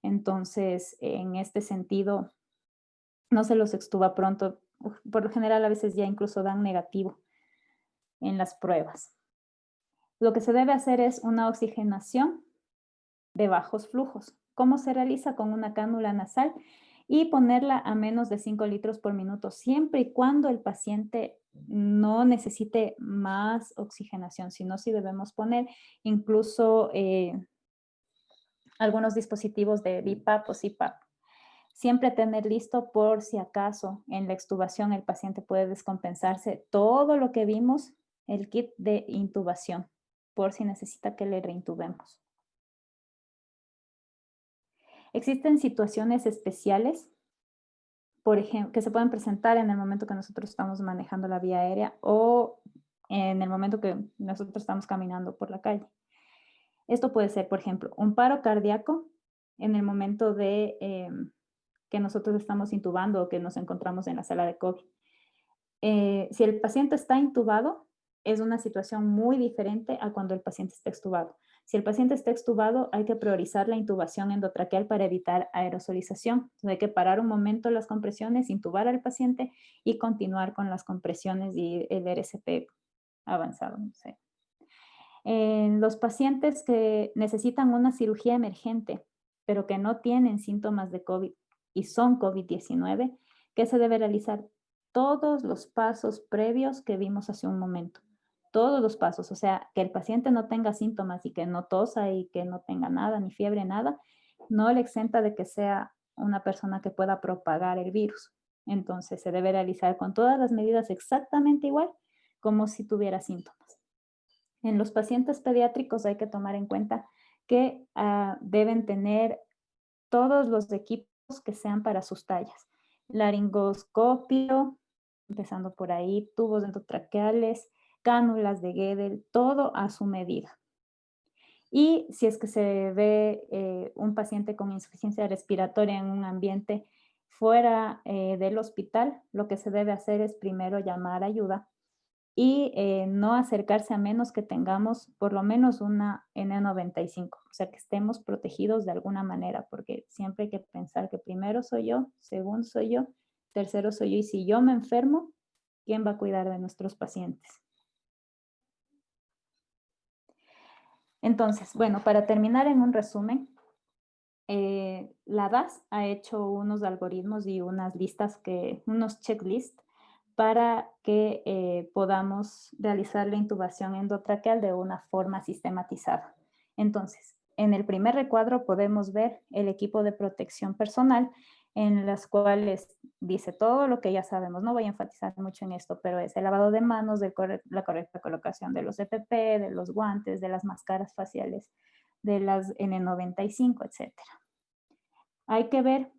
Entonces, en este sentido, no se los extuba pronto. Por lo general, a veces ya incluso dan negativo en las pruebas. Lo que se debe hacer es una oxigenación de bajos flujos. ¿Cómo se realiza? Con una cánula nasal y ponerla a menos de 5 litros por minuto, siempre y cuando el paciente no necesite más oxigenación, sino si debemos poner incluso algunos dispositivos de BiPAP o CPAP. Siempre tener listo por si acaso en la extubación el paciente puede descompensarse todo lo que vimos, el kit de intubación, por si necesita que le reintubemos. Existen situaciones especiales, por ejemplo, que se pueden presentar en el momento que nosotros estamos manejando la vía aérea o en el momento que nosotros estamos caminando por la calle. Esto puede ser, por ejemplo, un paro cardíaco en el momento de que nosotros estamos intubando o que nos encontramos en la sala de COVID. Si el paciente está intubado, es una situación muy diferente a cuando el paciente está extubado. Si el paciente está extubado, hay que priorizar la intubación endotraqueal para evitar aerosolización. Entonces, hay que parar un momento las compresiones, intubar al paciente y continuar con las compresiones y el RCP avanzado. No sé. En los pacientes que necesitan una cirugía emergente, pero que no tienen síntomas de COVID y son COVID-19, ¿qué se debe realizar? Todos los pasos previos que vimos hace un momento. Todos los pasos, o sea, que el paciente no tenga síntomas y que no tosa y que no tenga nada, ni fiebre, nada, no le exenta de que sea una persona que pueda propagar el virus. Entonces, se debe realizar con todas las medidas exactamente igual como si tuviera síntomas. En los pacientes pediátricos hay que tomar en cuenta que deben tener todos los equipos que sean para sus tallas. Laringoscopio, empezando por ahí, tubos endotraqueales, cánulas de Guedel, todo a su medida. Y si es que se ve un paciente con insuficiencia respiratoria en un ambiente fuera del hospital, lo que se debe hacer es primero llamar ayuda y no acercarse a menos que tengamos por lo menos una N95, o sea, que estemos protegidos de alguna manera, porque siempre hay que pensar que primero soy yo, segundo soy yo, tercero soy yo, y si yo me enfermo, ¿quién va a cuidar de nuestros pacientes? Entonces, bueno, para terminar en un resumen, la DAS ha hecho unos algoritmos y unas listas unos checklists para que podamos realizar la intubación endotraqueal de una forma sistematizada. Entonces, en el primer recuadro podemos ver el equipo de protección personal, en las cuales dice todo lo que ya sabemos. No voy a enfatizar mucho en esto, pero es el lavado de manos, la correcta colocación de los EPP, de los guantes, de las máscaras faciales, de las N95, etcétera. Hay que ver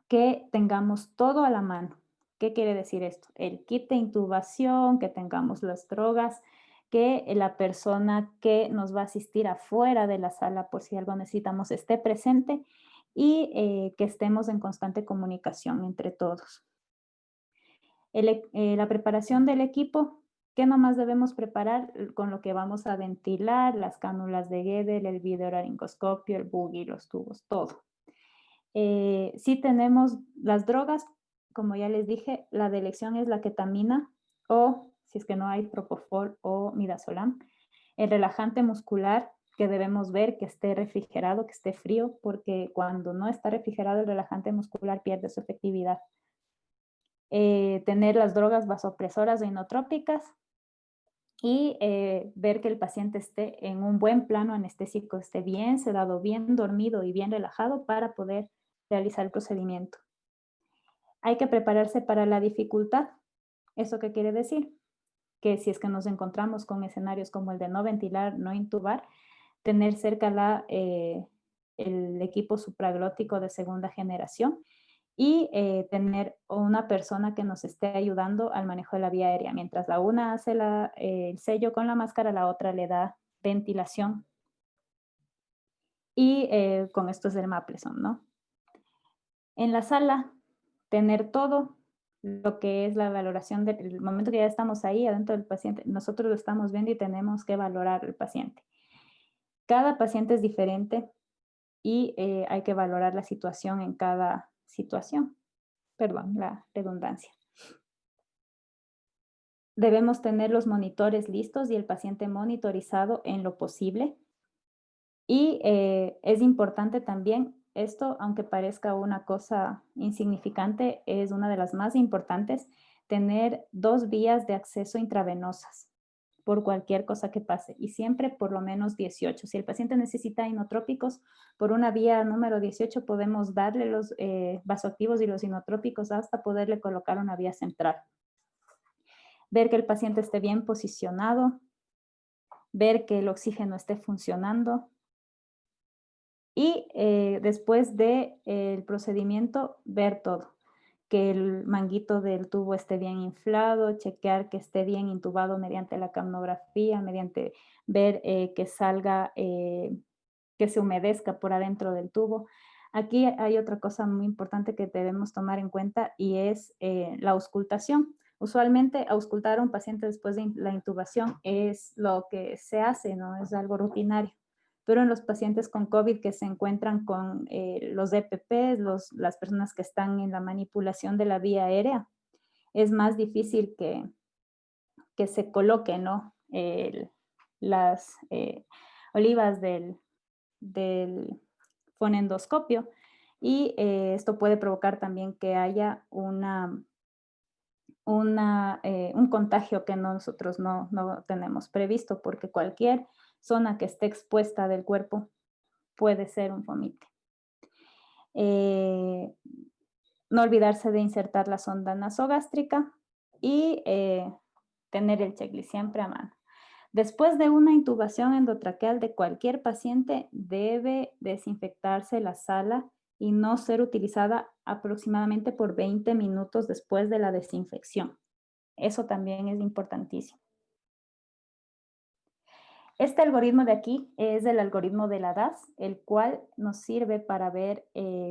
que tengamos todo a la mano. ¿Qué quiere decir esto? El kit de intubación, que tengamos las drogas, que la persona que nos va a asistir afuera de la sala por si algo necesitamos esté presente y que estemos en constante comunicación entre todos. La preparación del equipo, ¿qué nomás debemos preparar? Con lo que vamos a ventilar, las cánulas de Guedel, el videolaringoscopio, el buggy, los tubos, todo. Sí tenemos las drogas, como ya les dije, la de elección es la ketamina o, si es que no hay, propofol o midazolam. El relajante muscular, que debemos ver que esté refrigerado, que esté frío, porque cuando no está refrigerado el relajante muscular pierde su efectividad. Tener las drogas vasopresoras o inotrópicas y ver que el paciente esté en un buen plano anestésico, esté bien sedado, bien dormido y bien relajado para poder realizar el procedimiento. Hay que prepararse para la dificultad. ¿Eso qué quiere decir? Que si es que nos encontramos con escenarios como el de no ventilar, no intubar, tener cerca el equipo supraglótico de segunda generación y tener una persona que nos esté ayudando al manejo de la vía aérea. Mientras la una hace el sello con la máscara, la otra le da ventilación. Y con esto es del Mapleson, ¿no? En la sala, tener todo lo que es la valoración del momento que ya estamos ahí adentro del paciente. Nosotros lo estamos viendo y tenemos que valorar al paciente. Cada paciente es diferente y hay que valorar la situación en cada situación. Perdón, la redundancia. Debemos tener los monitores listos y el paciente monitorizado en lo posible. Y es importante también, esto, aunque parezca una cosa insignificante, es una de las más importantes, tener 2 vías de acceso intravenosas por cualquier cosa que pase y siempre por lo menos 18. Si el paciente necesita inotrópicos, por una vía número 18 podemos darle los vasoactivos y los inotrópicos hasta poderle colocar una vía central. Ver que el paciente esté bien posicionado, ver que el oxígeno esté funcionando, y después del procedimiento, ver todo, que el manguito del tubo esté bien inflado, chequear que esté bien intubado mediante la capnografía, mediante ver que salga, que se humedezca por adentro del tubo. Aquí hay otra cosa muy importante que debemos tomar en cuenta y es la auscultación. Usualmente auscultar a un paciente después de la intubación es lo que se hace, ¿no? Es algo rutinario, pero en los pacientes con COVID que se encuentran con los EPPs, las personas que están en la manipulación de la vía aérea, es más difícil que se coloque, ¿no? Las olivas del fonendoscopio y esto puede provocar también que haya un contagio que nosotros no tenemos previsto, porque cualquier zona que esté expuesta del cuerpo puede ser un fomite. No olvidarse de insertar la sonda nasogástrica y tener el checklist siempre a mano. Después de una intubación endotraqueal de cualquier paciente, debe desinfectarse la sala y no ser utilizada aproximadamente por 20 minutos después de la desinfección. Eso también es importantísimo. Este algoritmo de aquí es el algoritmo de la DAS, el cual nos sirve para ver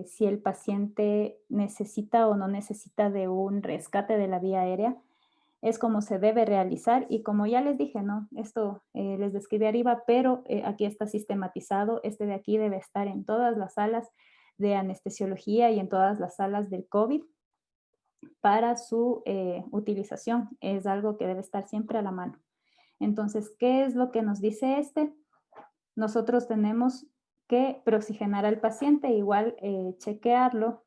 si el paciente necesita o no necesita de un rescate de la vía aérea. Es como se debe realizar y como ya les dije, ¿no? Esto les describí arriba, pero aquí está sistematizado. Este de aquí debe estar en todas las salas de anestesiología y en todas las salas del COVID para su utilización. Es algo que debe estar siempre a la mano. Entonces, ¿qué es lo que nos dice este? Nosotros tenemos que preoxigenar al paciente, igual chequearlo,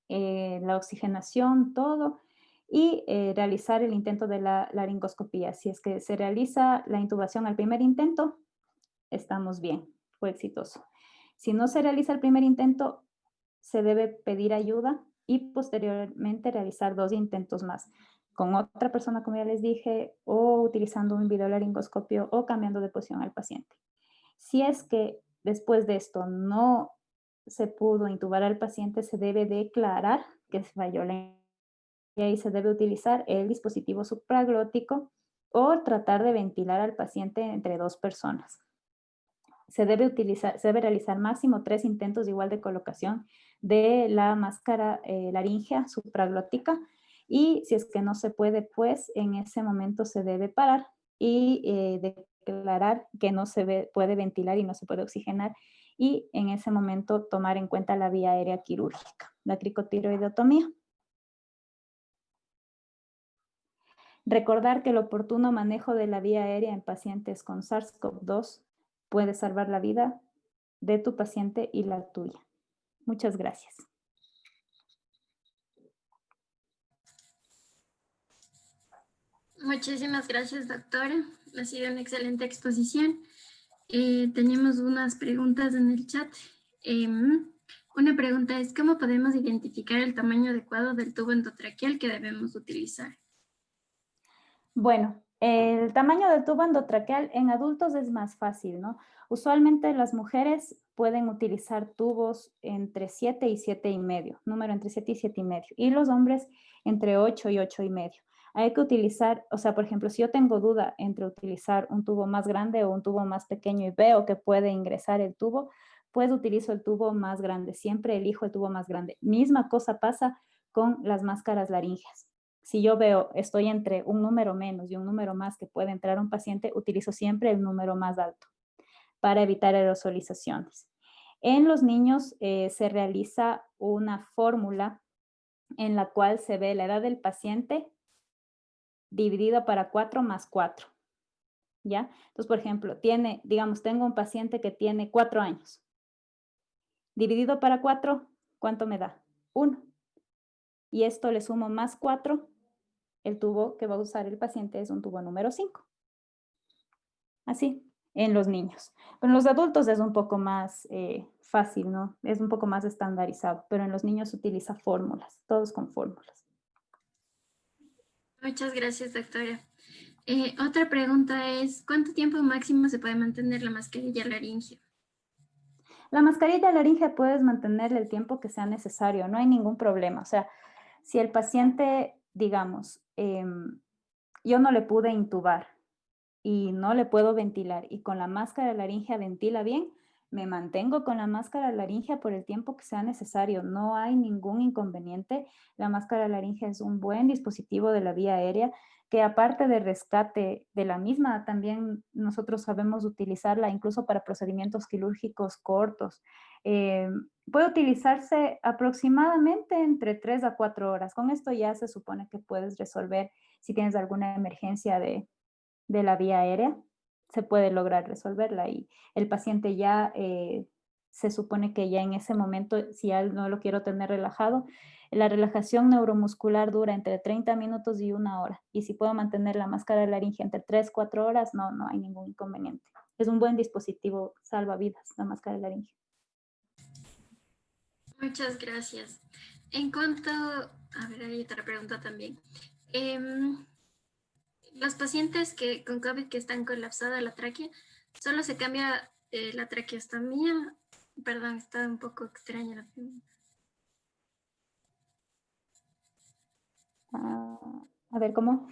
la oxigenación, todo, y realizar el intento de la laringoscopía. Si es que se realiza la intubación al primer intento, estamos bien, fue exitoso. Si no se realiza el primer intento, se debe pedir ayuda y posteriormente realizar 2 intentos más con otra persona, como ya les dije, o utilizando un videolaringoscopio o cambiando de posición al paciente. Si es que después de esto no se pudo intubar al paciente, se debe declarar que se falló la y ahí se debe utilizar el dispositivo supraglótico o tratar de ventilar al paciente entre 2 personas. Se debe realizar máximo 3 intentos igual de colocación de la máscara laríngea supraglótica y si es que no se puede, pues en ese momento se debe parar y declarar que no se puede ventilar y no se puede oxigenar y en ese momento tomar en cuenta la vía aérea quirúrgica, la cricotiroidotomía. Recordar que el oportuno manejo de la vía aérea en pacientes con SARS-CoV-2 puede salvar la vida de tu paciente y la tuya. Muchas gracias. Muchísimas gracias, doctora. Ha sido una excelente exposición. Tenemos unas preguntas en el chat. Una pregunta es, ¿cómo podemos identificar el tamaño adecuado del tubo endotraqueal que debemos utilizar? Bueno, el tamaño del tubo endotraqueal en adultos es más fácil, ¿no? Usualmente las mujeres pueden utilizar tubos entre 7 y 7,5, número entre 7 y 7,5, y los hombres entre 8 y 8,5. Hay que utilizar, o sea, por ejemplo, si yo tengo duda entre utilizar un tubo más grande o un tubo más pequeño y veo que puede ingresar el tubo, pues utilizo el tubo más grande, siempre elijo el tubo más grande. Misma cosa pasa con las máscaras laringeas. Si yo veo, estoy entre un número menos y un número más que puede entrar un paciente, utilizo siempre el número más alto para evitar aerosolizaciones. En los niños se realiza una fórmula en la cual se ve la edad del paciente dividido para 4 más 4, ¿ya? Entonces, por ejemplo, digamos, tengo un paciente que tiene 4 años. Dividido para 4, ¿cuánto me da? 1. Y esto le sumo más 4, el tubo que va a usar el paciente es un tubo número 5. Así, en los niños. Pero en los adultos es un poco más fácil, ¿no? Es un poco más estandarizado, pero en los niños se utiliza fórmulas, todos con fórmulas. Muchas gracias, doctora. Otra pregunta es, ¿cuánto tiempo máximo se puede mantener la mascarilla laringea? La mascarilla laringea puedes mantenerle el tiempo que sea necesario, no hay ningún problema. O sea, si el paciente, digamos, yo no le pude intubar y no le puedo ventilar y con la máscara laringea ventila bien, me mantengo con la máscara laringea por el tiempo que sea necesario. No hay ningún inconveniente. La máscara laringea es un buen dispositivo de la vía aérea que aparte de rescate de la misma, también nosotros sabemos utilizarla incluso para procedimientos quirúrgicos cortos. Eh, Puede utilizarse aproximadamente entre 3 a 4 horas. Con esto ya se supone que puedes resolver si tienes alguna emergencia de la vía aérea, se puede lograr resolverla y el paciente ya se supone que ya en ese momento, si ya no lo quiero tener relajado, la relajación neuromuscular dura entre 30 minutos y 1 hora. Y si puedo mantener la máscara laringea entre 3, 4 horas, no hay ningún inconveniente. Es un buen dispositivo salvavidas, la máscara laringea. Muchas gracias. En cuanto, a ver, hay otra pregunta también. Los pacientes con COVID que están colapsada la tráquea, solo se cambia la traqueostomía. Perdón, está un poco extraña la pregunta. A ver, ¿cómo?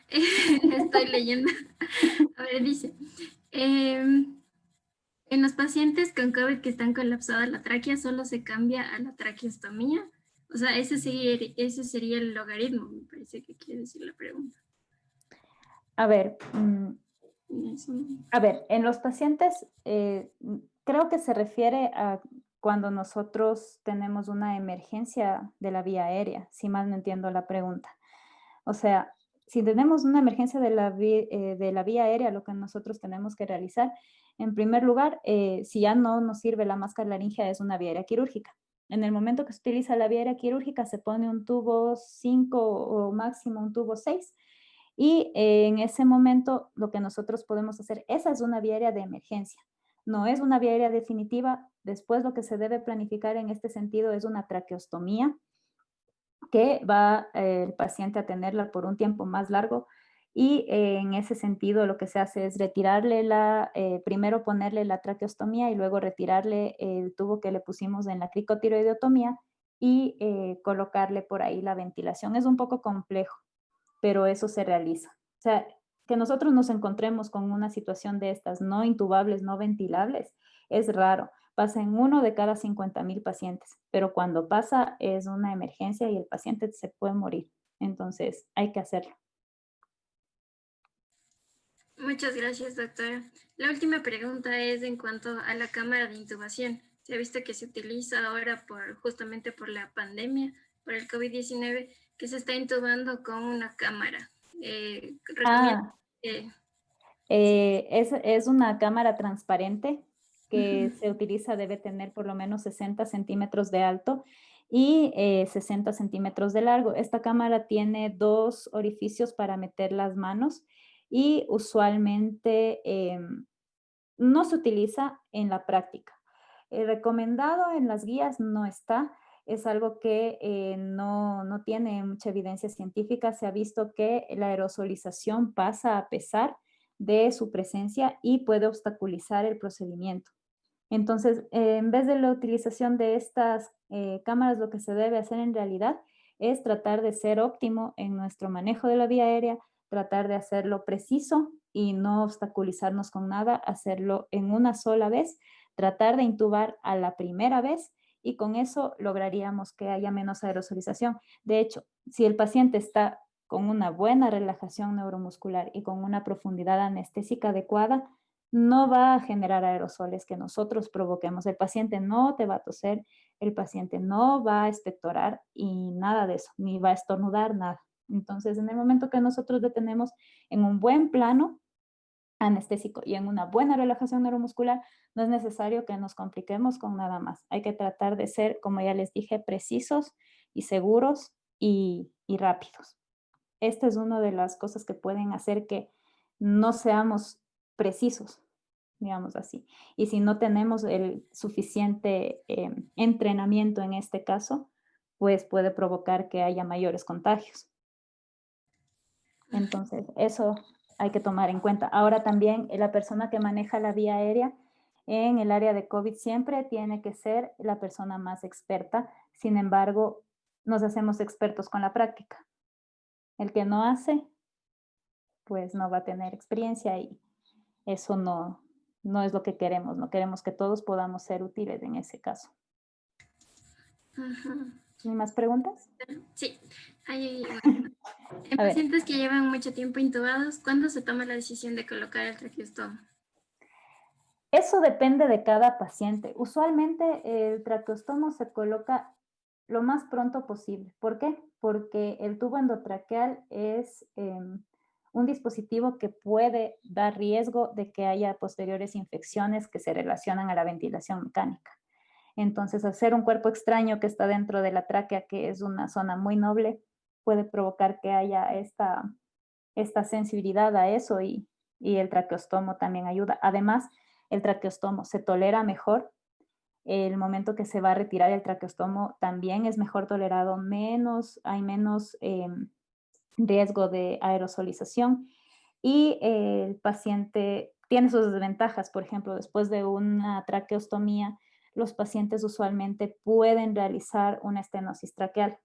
Estoy leyendo. A ver, dice, en los pacientes con COVID que están colapsada la tráquea, solo se cambia a la traqueostomía. O sea, ese sería el logaritmo, me parece que quiere decir la pregunta. A ver, Eso. en los pacientes creo que se refiere a cuando nosotros tenemos una emergencia de la vía aérea, si mal no entiendo la pregunta. O sea, si tenemos una emergencia de la vía aérea, lo que nosotros tenemos que realizar, en primer lugar, si ya no nos sirve la máscara laringea, es una vía aérea quirúrgica. En el momento que se utiliza la vía aérea quirúrgica, se pone un tubo 5 o máximo un tubo 6 y en ese momento lo que nosotros podemos hacer, esa es una vía aérea de emergencia, no es una vía aérea definitiva. Después lo que se debe planificar en este sentido es una traqueostomía, que va el paciente a tenerla por un tiempo más largo y en ese sentido lo que se hace es retirarle primero ponerle la traqueostomía y luego retirarle el tubo que le pusimos en la cricotiroideotomía y colocarle por ahí la ventilación. Es un poco complejo, pero eso se realiza. O sea, que nosotros nos encontremos con una situación de estas no intubables, no ventilables, es raro. Pasa en 1 de cada 50,000 pacientes, pero cuando pasa es una emergencia y el paciente se puede morir. Entonces, hay que hacerlo. Muchas gracias, doctora. La última pregunta es en cuanto a la cámara de intubación. Se ha visto que se utiliza ahora justamente por la pandemia, por el COVID-19, que se está intubando con una cámara. Recomiendo Es una cámara transparente que se utiliza, debe tener por lo menos 60 centímetros de alto y 60 centímetros de largo. Esta cámara tiene 2 orificios para meter las manos y usualmente no se utiliza en la práctica. Recomendado en las guías no está, es algo que no tiene mucha evidencia científica. Se ha visto que la aerosolización pasa a pesar de su presencia y puede obstaculizar el procedimiento. Entonces, en vez de la utilización de estas cámaras, lo que se debe hacer en realidad es tratar de ser óptimo en nuestro manejo de la vía aérea, tratar de hacerlo preciso y no obstaculizarnos con nada, hacerlo en una sola vez, tratar de intubar a la primera vez y con eso lograríamos que haya menos aerosolización. De hecho, si el paciente está con una buena relajación neuromuscular y con una profundidad anestésica adecuada, no va a generar aerosoles que nosotros provoquemos. El paciente no te va a toser, el paciente no va a expectorar y nada de eso, ni va a estornudar, nada. Entonces, en el momento que nosotros le tenemos en un buen plano anestésico y en una buena relajación neuromuscular, no es necesario que nos compliquemos con nada más. Hay que tratar de ser, como ya les dije, precisos y seguros y rápidos. Esta es una de las cosas que pueden hacer que no seamos precisos, digamos así. Y si no tenemos el suficiente entrenamiento en este caso, pues puede provocar que haya mayores contagios. Entonces, eso hay que tomar en cuenta. Ahora también la persona que maneja la vía aérea en el área de COVID siempre tiene que ser la persona más experta. Sin embargo, nos hacemos expertos con la práctica. El que no hace, pues no va a tener experiencia y eso no es lo que queremos. No queremos que todos podamos ser útiles en ese caso. Ajá. ¿Hay más preguntas? Sí. Bueno, en A ver. pacientes que llevan mucho tiempo intubados, ¿cuándo se toma la decisión de colocar el traqueostomo? Eso depende de cada paciente. Usualmente el traqueostomo se coloca lo más pronto posible. ¿Por qué? Porque el tubo endotraqueal es un dispositivo que puede dar riesgo de que haya posteriores infecciones que se relacionan a la ventilación mecánica. Entonces, al ser un cuerpo extraño que está dentro de la tráquea, que es una zona muy noble, puede provocar que haya esta sensibilidad a eso y el traqueostomo también ayuda. Además, el traqueostomo se tolera mejor. El momento que se va a retirar el traqueostomo también es mejor tolerado, hay menos riesgo de aerosolización y el paciente tiene sus desventajas. Por ejemplo, después de una traqueostomía, los pacientes usualmente pueden realizar una estenosis traqueal.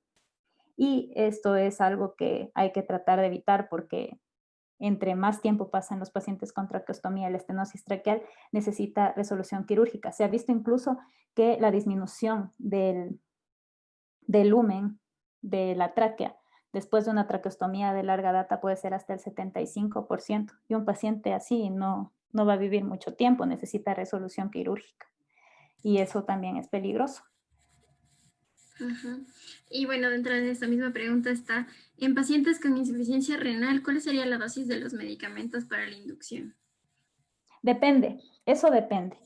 Y esto es algo que hay que tratar de evitar porque entre más tiempo pasan los pacientes con traqueostomía, la estenosis traqueal necesita resolución quirúrgica. Se ha visto incluso que la disminución del lumen de la tráquea después de una traqueostomía de larga data puede ser hasta el 75%. Y un paciente así no va a vivir mucho tiempo, necesita resolución quirúrgica. Y eso también es peligroso. Ajá. Y bueno, dentro de esta misma pregunta está, en pacientes con insuficiencia renal, ¿cuál sería la dosis de los medicamentos para la inducción? Depende, eso depende.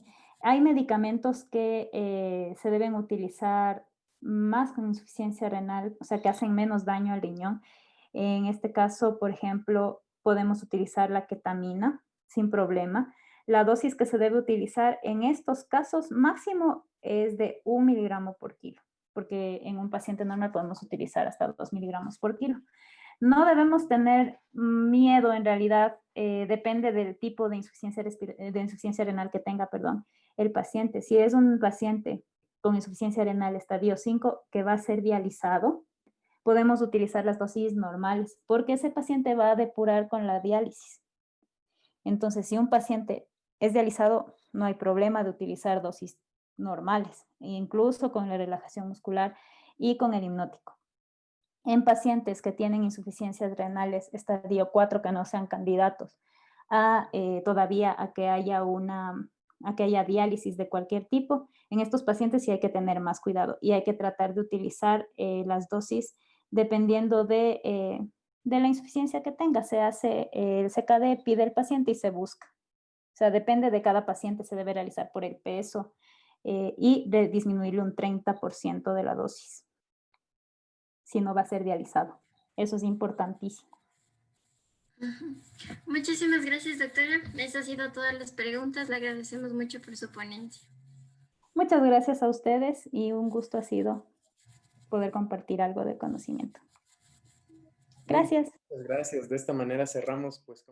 Hay medicamentos que se deben utilizar más con insuficiencia renal, o sea, que hacen menos daño al riñón. En este caso, por ejemplo, podemos utilizar la ketamina sin problema. La dosis que se debe utilizar en estos casos máximo es de 1 miligramo por kilo, porque en un paciente normal podemos utilizar hasta 2 miligramos por kilo. No debemos tener miedo, en realidad, depende del tipo de insuficiencia renal que tenga, perdón, el paciente. Si es un paciente con insuficiencia renal estadio 5 que va a ser dializado, podemos utilizar las dosis normales, porque ese paciente va a depurar con la diálisis. Entonces, si un paciente es dializado, no hay problema de utilizar dosis normales, incluso con la relajación muscular y con el hipnótico. En pacientes que tienen insuficiencias renales estadio 4 que no sean candidatos todavía a que haya diálisis de cualquier tipo, en estos pacientes sí hay que tener más cuidado y hay que tratar de utilizar las dosis dependiendo de la insuficiencia que tenga. Se hace el CKD, pide el paciente y se busca. O sea, depende de cada paciente, se debe realizar por el peso y de disminuirle un 30% de la dosis si no va a ser dializado. Eso es importantísimo. Muchísimas gracias, doctora. Esas han sido todas las preguntas. Le agradecemos mucho por su ponencia. Muchas gracias a ustedes y un gusto ha sido poder compartir algo de conocimiento. Gracias. Muchas gracias. De esta manera cerramos pues